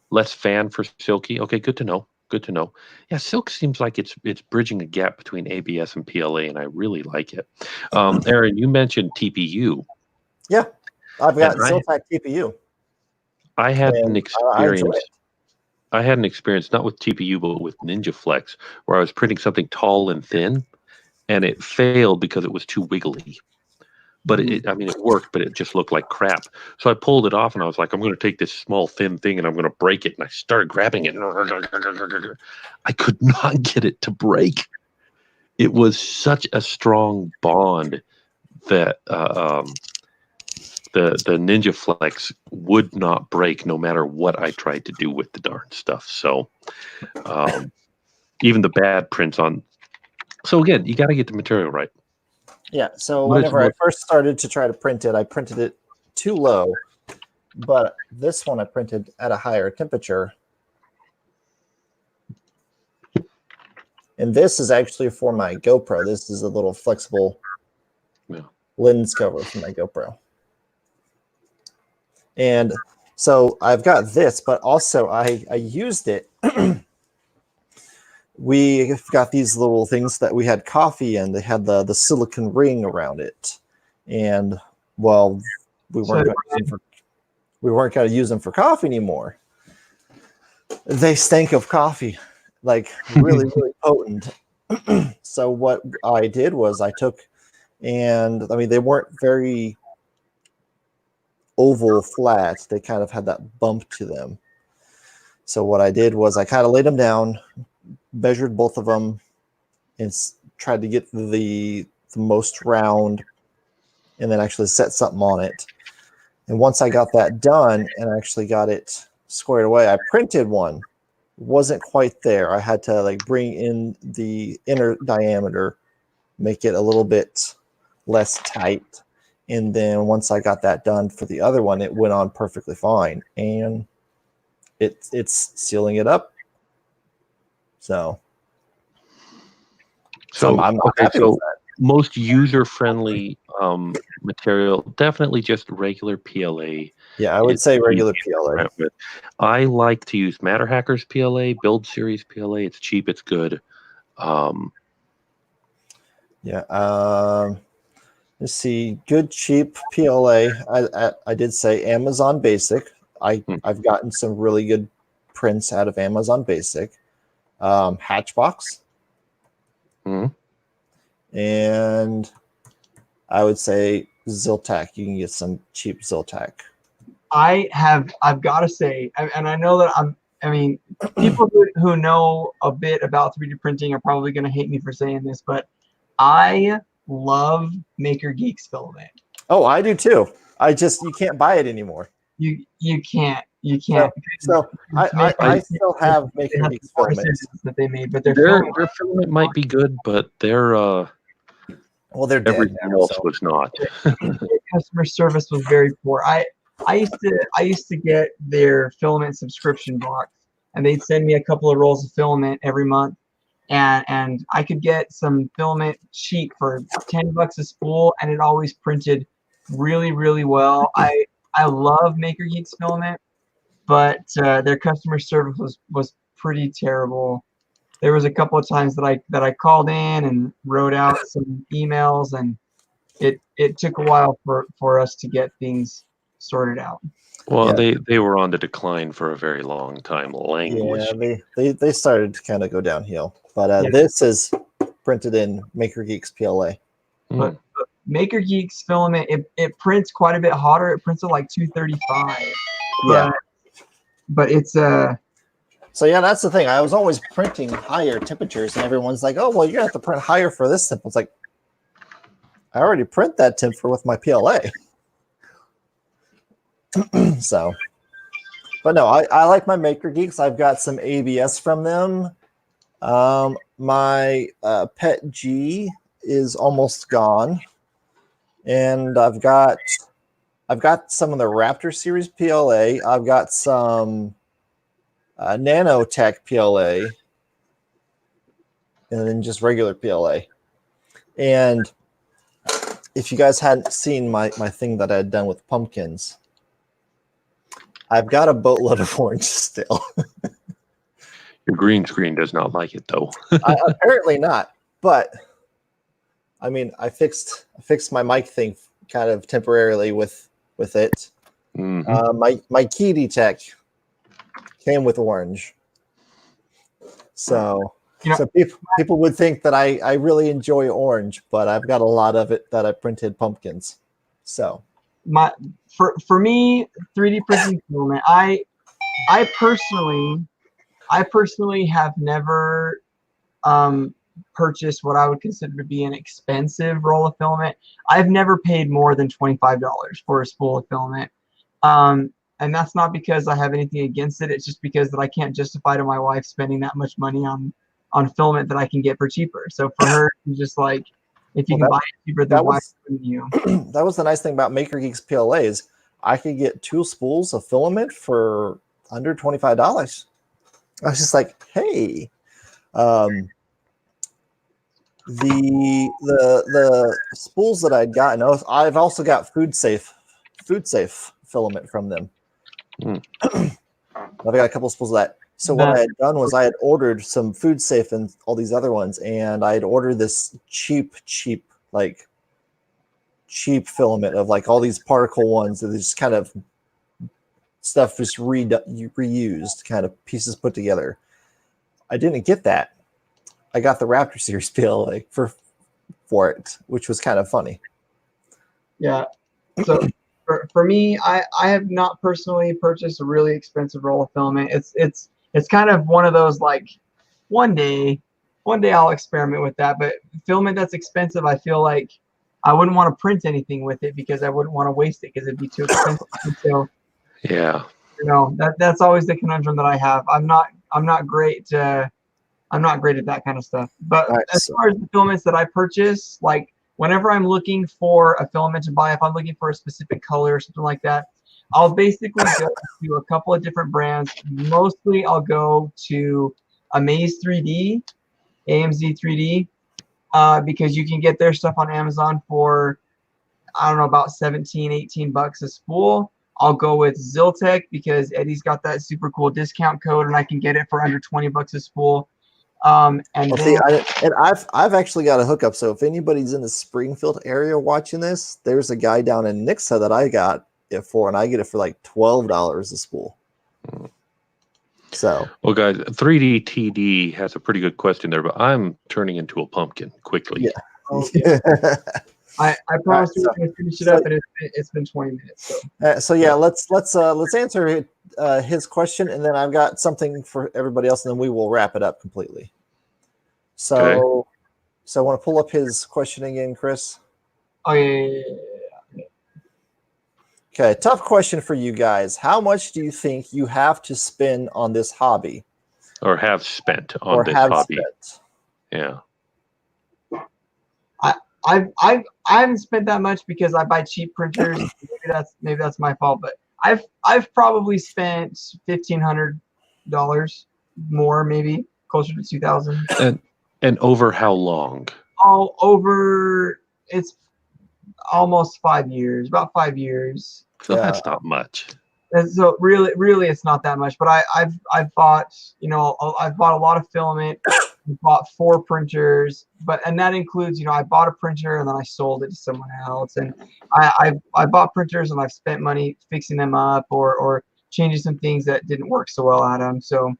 less fan for silky. Okay, good to know. Good to know. Yeah, silk seems like it's bridging a gap between ABS and PLA, and I really like it. Aaron, you mentioned TPU. Yeah, I've got Ziltac TPU. I had an I enjoy experience. it. I had an experience not with TPU but with NinjaFlex, where I was printing something tall and thin, and it failed because it was too wiggly. But it worked, but it just looked like crap. So I pulled it off, and I was like, I'm going to take this small, thin thing, and I'm going to break it. And I started grabbing it. I could not get it to break. It was such a strong bond that the NinjaFlex would not break no matter what I tried to do with the darn stuff. So even the bad prints on. So again, you got to get the material right. Yeah, so whenever I first started to try to print it, I printed it too low, but this one I printed at a higher temperature. And this is actually for my GoPro. This is a little flexible lens cover for my GoPro. And so I've got this, but also I used it. We've got these little things that we had coffee in. They had the silicone ring around it, and well, we weren't going to use them for coffee anymore. They stank of coffee, like really, really potent. So what I did was I took, and I mean they weren't very oval flat. They kind of had that bump to them. So what I did was I kind of laid them down, measured both of them, and tried to get the most round, and then actually set something on it. And once I got that done and actually got it squared away, I printed one. It wasn't quite there. I had to like bring in the inner diameter, make it a little bit less tight. And then once I got that done for the other one, it went on perfectly fine. And it's sealing it up. So I'm not happy with that. Most user-friendly material, definitely just regular PLA. Yeah, I would say regular PLA. I like to use Matter Hackers PLA, Build Series PLA. It's cheap, it's good. Let's see, good cheap PLA. I did say Amazon Basic. I've gotten some really good prints out of Amazon Basic. Hatchbox. And I would say Ziltac. You can get some cheap Ziltac. I've got to say, and I know that people who know a bit about 3D printing are probably going to hate me for saying this, but I love Maker Geek's filament. Oh, I do too. You can't buy it anymore. You can't. So I still have Maker Geek's filament that they made, but their filament might be good, but they're dead everything now, else was not. Their customer service was very poor. I used to get their filament subscription box, and they'd send me a couple of rolls of filament every month, and I could get some filament cheap for $10 a spool, and it always printed really, really well. I love Maker Geek's filament, but their customer service was pretty terrible. There was a couple of times that I called in and wrote out some emails, and it took a while for us to get things sorted out. Well, Yeah. they were on the decline for a very long time, Yeah, languishing. they started to kind of go downhill. But Yeah. this is printed in Maker Geeks PLA. But Maker Geeks filament, it prints quite a bit hotter. It prints at like 235. Yeah. But it's So yeah, that's the thing. I was always printing higher temperatures, and everyone's like, "Oh, well, you're gonna have to print higher for this temp." It's like, I already print that temper with my PLA. So, but no, I like my Maker Geeks. I've got some ABS from them. My Pet G is almost gone, and I've got some of the Raptor series PLA. I've got some Nanotech PLA, and then just regular PLA. And if you guys hadn't seen my thing that I had done with pumpkins, I've got a boatload of orange still. Your green screen does not like it, though. Apparently not, but I mean, I fixed my mic thing kind of temporarily with it. Mhm. My key detect came with orange, so so people would think that I really enjoy orange, but I've got a lot of it that I printed pumpkins. So for me, 3D printing filament. I personally have never purchased what I would consider to be an expensive roll of filament. I've never paid more than $25 for a spool of filament. And that's not because I have anything against it. It's just because that I can't justify to my wife spending that much money on filament that I can get for cheaper. So for her, it's just like, if you can buy it cheaper, then why wouldn't you? That was the nice thing about Maker Geeks PLAs. I could get 2 spools of filament for under $25. I was just like, hey, the spools that I'd gotten, I've also got food safe filament from them. I've got a couple of spools of that. So what I had done was I had ordered some food safe and all these other ones, and I had ordered this cheap filament of like all these particle ones that is kind of stuff just reused, kind of pieces put together. I didn't get that. I got the Raptor series PLA for it, which was kind of funny. Yeah. So for me, I have not personally purchased a really expensive roll of filament. It's kind of one of those, like, one day I'll experiment with that. But filament that's expensive, I feel like I wouldn't want to print anything with it because I wouldn't want to waste it because it'd be too expensive. So Yeah. That's always the conundrum that I have. I'm not great at that kind of stuff. But as far as the filaments that I purchase, like whenever I'm looking for a filament to buy, if I'm looking for a specific color or something like that, I'll basically go to a couple of different brands. Mostly I'll go to AMZ 3D, because you can get their stuff on Amazon for, I don't know, about 17, 18 bucks a spool. I'll go with Ziltech because Eddie's got that super cool discount code and I can get it for under 20 bucks a spool. And I've actually got a hookup. So if anybody's in the Springfield area watching this, there's a guy down in Nixa that I got it for, and I get it for like $12 a spool. So, well, guys, 3D TD has a pretty good question there, but I'm turning into a pumpkin quickly. Yeah. Okay. I promised you we're going to finish it up, and it's been 20 minutes. So yeah, let's answer his question, and then I've got something for everybody else, and then we will wrap it up completely. So, I want to pull up his question again, Chris. Oh yeah. Okay, tough question for you guys. How much do you think you have to spend on this hobby? Or have spent on this hobby? Yeah. I haven't spent that much because I buy cheap printers. Maybe that's my fault, but I've probably spent $1,500 more, maybe closer to 2,000. And over how long? It's almost 5 years, about 5 years. So that's not much. And so really, it's not that much. But I've bought a lot of filament. bought 4 printers, and that includes, I bought a printer and then I sold it to someone else, and I bought printers and I've spent money fixing them up or changing some things that didn't work so well at them. So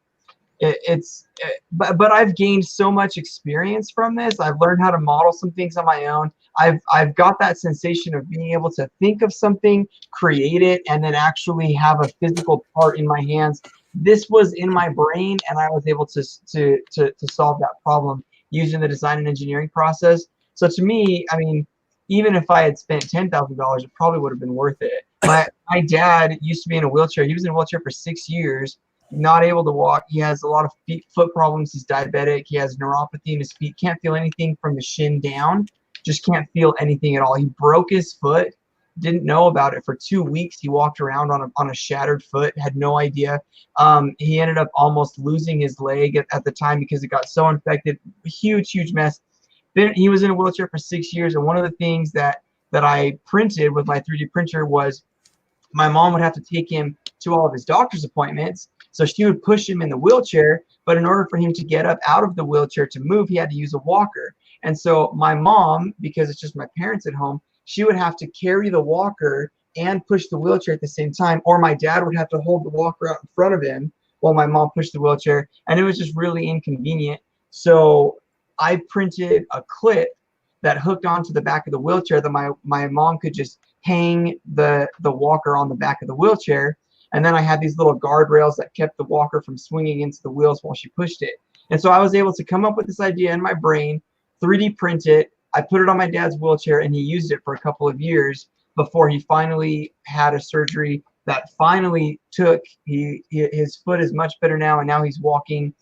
but I've gained so much experience from this. I've learned how to model some things on my own. I've got that sensation of being able to think of something, create it, and then actually have a physical part in my hands. This was in my brain, and I was able to solve that problem using the design and engineering process. So to me, I mean, even if I had spent $10,000, it probably would have been worth it. My dad used to be in a wheelchair. He was in a wheelchair for 6 years, not able to walk. He has a lot of foot problems. He's diabetic. He has neuropathy in his feet. Can't feel anything from the shin down. Just can't feel anything at all. He broke his foot. Didn't know about it for 2 weeks. He walked around on a shattered foot. Had no idea. He ended up almost losing his leg at the time because it got so infected. Huge mess. Then he was in a wheelchair for 6 years. And one of the things that I printed with my 3D printer was my mom would have to take him to all of his doctor's appointments. So she would push him in the wheelchair, but in order for him to get up out of the wheelchair to move, he had to use a walker. And so my mom, because it's just my parents at home, she would have to carry the walker and push the wheelchair at the same time, or my dad would have to hold the walker out in front of him while my mom pushed the wheelchair, and it was just really inconvenient. So I printed a clip that hooked onto the back of the wheelchair that my mom could just hang the walker on the back of the wheelchair. And then I had these little guardrails that kept the walker from swinging into the wheels while she pushed it. And so I was able to come up with this idea in my brain, 3D print it. I put it on my dad's wheelchair, and he used it for a couple of years before he finally had a surgery that finally took. His foot is much better now, and now he's walking.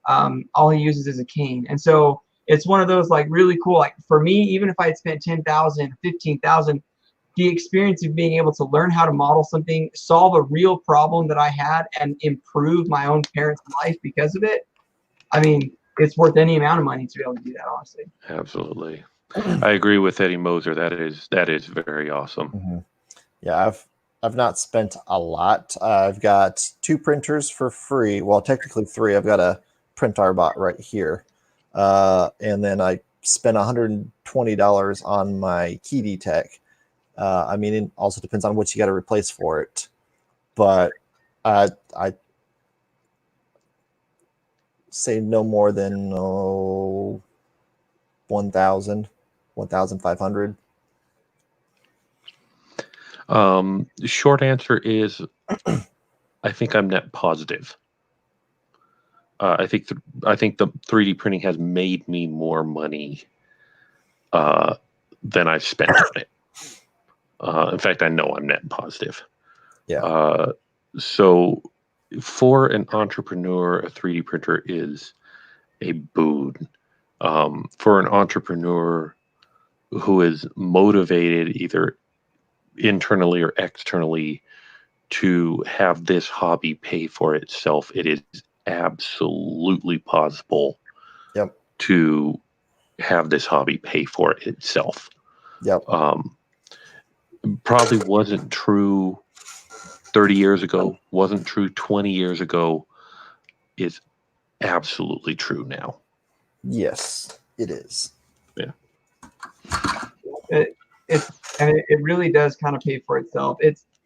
All he uses is a cane. And so it's one of those like really cool. Like for me, even if I had spent $10,000, $15,000, the experience of being able to learn how to model something, solve a real problem that I had, and improve my own parents' life because of it, I mean, it's worth any amount of money to be able to do that, honestly. Absolutely. I agree with Eddie Moser. That is very awesome. Mm-hmm. Yeah, I've not spent a lot. I've got 2 printers for free. Well, technically 3. I've got a printer bot right here. And then I spent $120 on my Key Tech. I mean, it also depends on what you got to replace for it. But I say no more than 1,000, 1,500. The short answer is I think I'm net positive. I think the 3D printing has made me more money than I've spent on it. In fact, I know I'm net positive. Yeah. So for an entrepreneur, a 3D printer is a boon. For an entrepreneur who is motivated either internally or externally to have this hobby pay for itself, it is absolutely possible to have this hobby pay for itself. Yep. Probably wasn't true 30 years ago, wasn't true 20 years ago, is absolutely true now. Yes, it is. Yeah. It really does kind of pay for itself.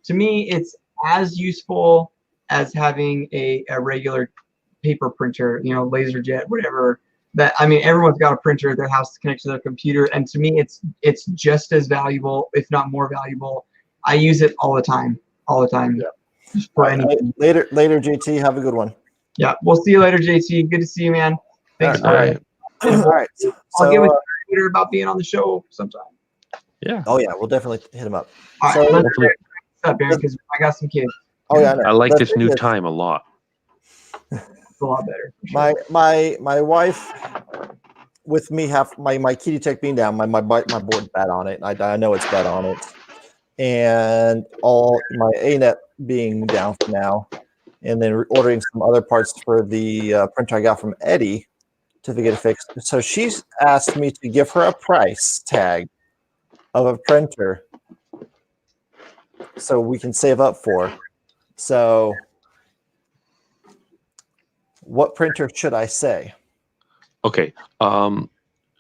To me, it's as useful as having a regular paper printer, LaserJet, whatever. That, I mean, everyone's got a printer at their house to connect to their computer, and to me, it's just as valuable, if not more valuable. I use it all the time. Yeah. For anything. Later, JT. Have a good one. Yeah, we'll see you later, JT. Good to see you, man. Thanks. All right. All right. I'll get with Twitter about being on the show sometime. Yeah. Oh yeah, we'll definitely hit him up. All So, right, what's up, Aaron? Because I got some kids. Oh yeah, I like this new time a lot. It's a lot better. Sure. My wife with me have my Key Tech being down, my board's bad on it. I know it's bad on it, and all my ANET being down for now, and then ordering some other parts for the printer I got from Eddie to get it fixed. So she's asked me to give her a price tag of a printer so we can save up for. So what printer should I say? Okay.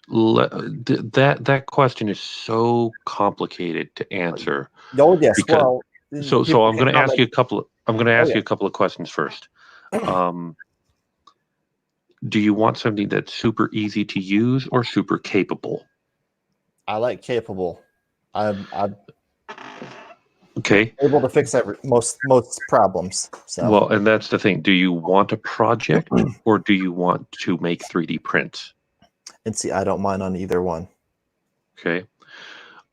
That question is so complicated to answer. Oh yes. Because Well, so I'm going to ask you a yeah. couple of questions first. Do you want something that's super easy to use or super capable? I like capable. I'm Okay. able to fix most problems. So Well, and that's the thing. Do you want a project or do you want to make 3D prints? and see, I don't mind on either one. Okay.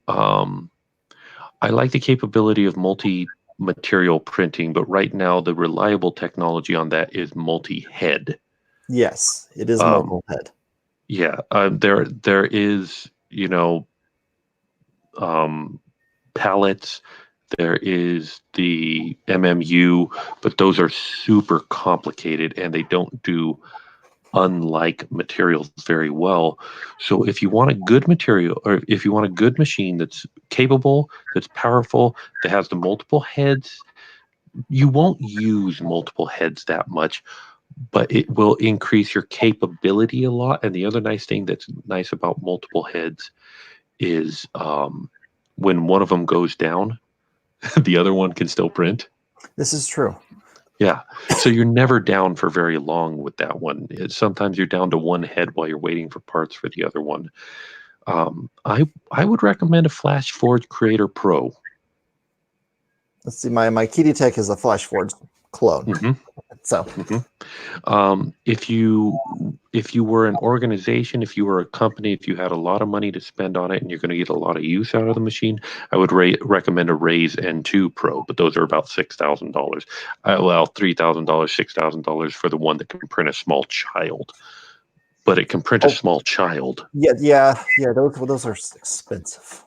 I like the capability of multi-material printing, but right now the reliable technology on that is multi-head. Yes, it is multiple head. Yeah, there is, pallets. There is the MMU, but those are super complicated and they don't do unlike materials very well. So if you want a good material, or if you want a good machine that's capable, that's powerful, that has the multiple heads, you won't use multiple heads that much, but it will increase your capability a lot. And the other nice thing that's nice about multiple heads is when one of them goes down, the other one can still print. This is true. Yeah. So you're never down for very long with that one. Sometimes you're down to one head while you're waiting for parts for the other one. I would recommend a Flash Forge Creator Pro. Let's see. My Kitty Tech is a Flash Forge clone. Mm-hmm. So, if you were an organization, if you were a company, if you had a lot of money to spend on it, and you're going to get a lot of use out of the machine, I would recommend a Raise N2 Pro. But those are about $6,000. Well, $3,000, $6,000 for the one that can print a small child. But it can print a small child. Yeah. Those are expensive.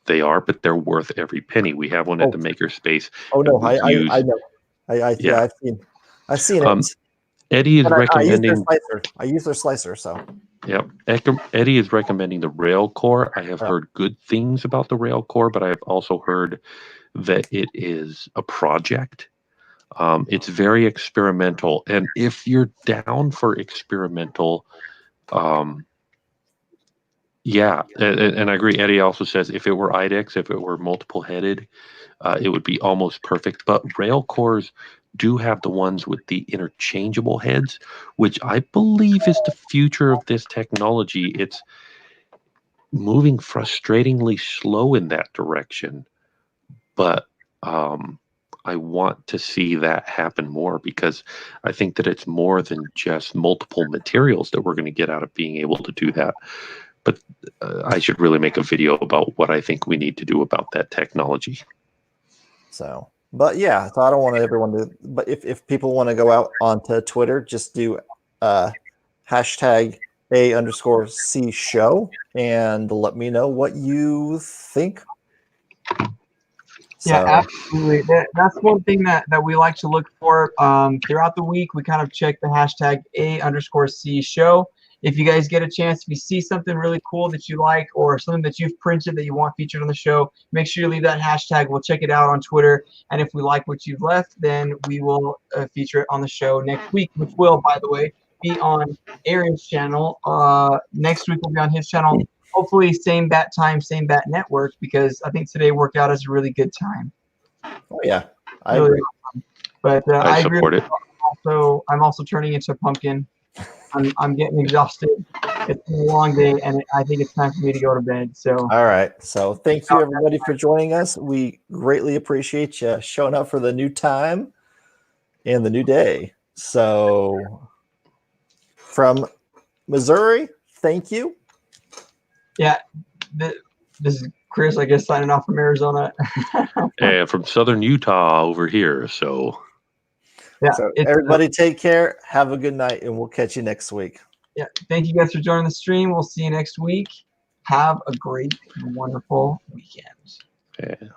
They are, but they're worth every penny. We have one at the Makerspace. Oh no, I know. Yeah, I've seen it. Eddie is recommending. I use their slicer, so. Yep. Eddie is recommending the Rail Core. I have heard good things about the Rail Core, but I've also heard that it is a project. It's very experimental, and if you're down for experimental, yeah, and I agree. Eddie also says if it were IDEX, if it were multiple headed, it would be almost perfect. But rail cores do have the ones with the interchangeable heads, which I believe is the future of this technology. It's moving frustratingly slow in that direction, but I want to see that happen more because I think that it's more than just multiple materials that we're going to get out of being able to do that. But I should really make a video about what I think we need to do about that technology. So, but yeah, so I don't want everyone to, but if people want to go out onto Twitter, just do hashtag #A_C show and let me know what you think. Yeah, absolutely. That's one thing that we like to look for throughout the week. We kind of check the hashtag #A_C show. If you guys get a chance, if you see something really cool that you like or something that you've printed that you want featured on the show, make sure you leave that hashtag. We'll check it out on Twitter. And if we like what you've left, then we will feature it on the show next week, which will, by the way, be on Aaron's channel. Next week will be on his channel. Hopefully same bat time, same bat network, because I think today worked out as a really good time. Oh, yeah. I agree. But I support it. I'm also turning into a pumpkin. I'm getting exhausted. It's been a long day, and I think it's time for me to go to bed. So. All right. So thank you, everybody, for joining us. We greatly appreciate you showing up for the new time and the new day. So from Missouri, thank you. Yeah. This is Chris, I guess, signing off from Arizona. And from Southern Utah over here. So. Yeah, so everybody take care. Have a good night, and we'll catch you next week. Yeah, thank you guys for joining the stream. We'll see you next week. Have a great and wonderful weekend. Yeah.